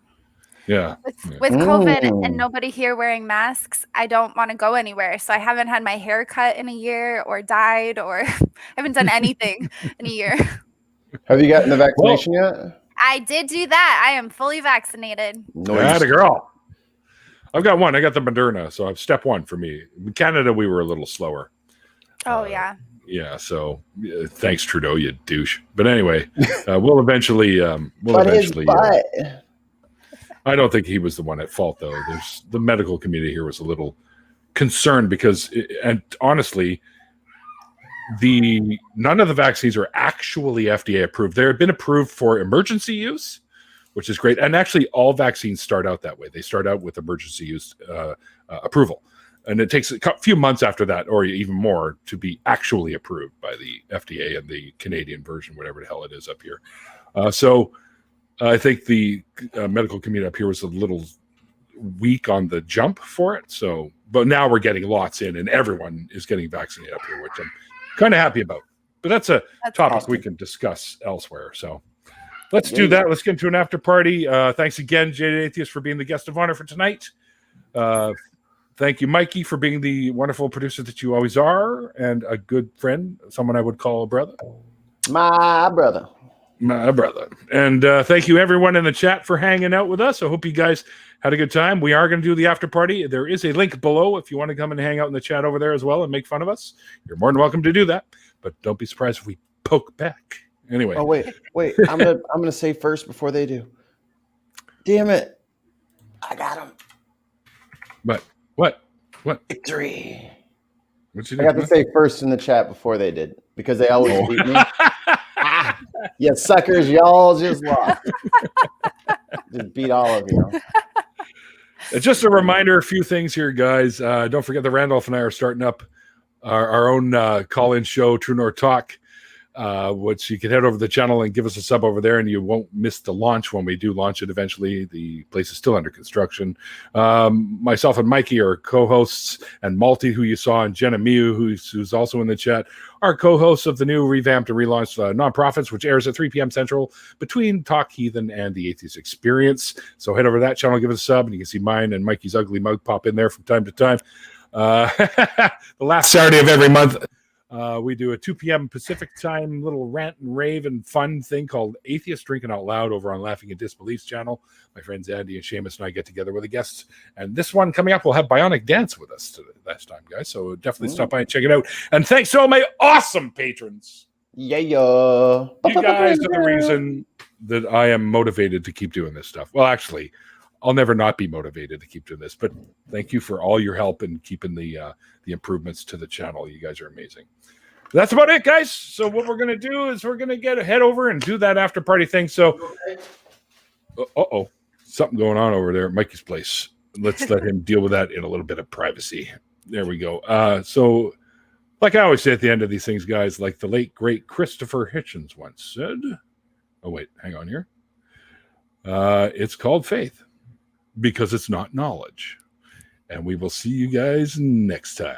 Yeah. With COVID and nobody here wearing masks, I don't want to go anywhere. So I haven't had my hair cut in a year, or dyed, or I haven't done anything in a year. Have you gotten the vaccination yet? I did do that. I am fully vaccinated. Atta girl. I've got one. I got the Moderna, so I've step one for me. In Canada, we were a little slower. Oh, yeah. Yeah, so thanks, Trudeau, you douche. But anyway, we'll eventually. I don't think he was the one at fault, though. The medical community here was a little concerned because, and honestly, none of the vaccines are actually FDA approved. They have been approved for emergency use, which is great. And actually, all vaccines start out that way. They start out with emergency use approval. And it takes a few months after that, or even more, to be actually approved by the FDA and the Canadian version, whatever the hell it is up here. So I think the medical community up here was a little weak on the jump for it. So, but now we're getting lots in, and everyone is getting vaccinated up here, which I'm kind of happy about. But that's a topic awesome. we can discuss elsewhere. So let's do that. Let's get into an after party. Thanks again, Jaded Atheist, for being the guest of honor for tonight. Thank you, Mikey, for being the wonderful producer that you always are, and a good friend, someone I would call a brother. My brother. My brother. And thank you, everyone in the chat, for hanging out with us. I hope you guys had a good time. We are going to do the after party. There is a link below if you want to come and hang out in the chat over there as well and make fun of us. You're more than welcome to do that. But don't be surprised if we poke back. Anyway. Oh, wait. I'm gonna say first before they do. Damn it. I got him. What? Victory. What'd you I do? got to say first in the chat before they did because they always beat me. You suckers, y'all just lost. Just beat all of you. Just a reminder, a few things here, guys. Don't forget that Randolph and I are starting up our own call-in show, True North Talk, which you can head over to the channel and give us a sub over there, and you won't miss the launch when we do launch it eventually. The place is still under construction. Myself and Mikey are co-hosts, and Malty, who you saw, and Jenna Miu, who's also in the chat, are co-hosts of the new revamped and relaunched Nonprofits, which airs at 3 p.m. Central between Talk Heathen and the Atheist Experience. So head over to that channel, give us a sub, and you can see mine and Mikey's ugly mug pop in there from time to time. The last Saturday of every month, we do a 2 p.m. Pacific time little rant and rave and fun thing called Atheist Drinking Out Loud over on Laughing at Disbelief's channel. My friends Andy and Seamus and I get together with the guests. And this one coming up, we'll have Bionic Dance with us last time, guys. So definitely stop by and check it out. And thanks to all my awesome patrons. Yeah. You guys are the reason that I am motivated to keep doing this stuff. Well, actually, I'll never not be motivated to keep doing this, but thank you for all your help in keeping the improvements to the channel. You guys are amazing. That's about it, guys. So what we're going to do is we're going to head over and do that after party thing. So, something going on over there at Mikey's place. Let's let him deal with that in a little bit of privacy. There we go. So, like I always say at the end of these things, guys, like the late, great Christopher Hitchens once said, oh, wait, hang on here. It's called faith because it's not knowledge. And we will see you guys next time.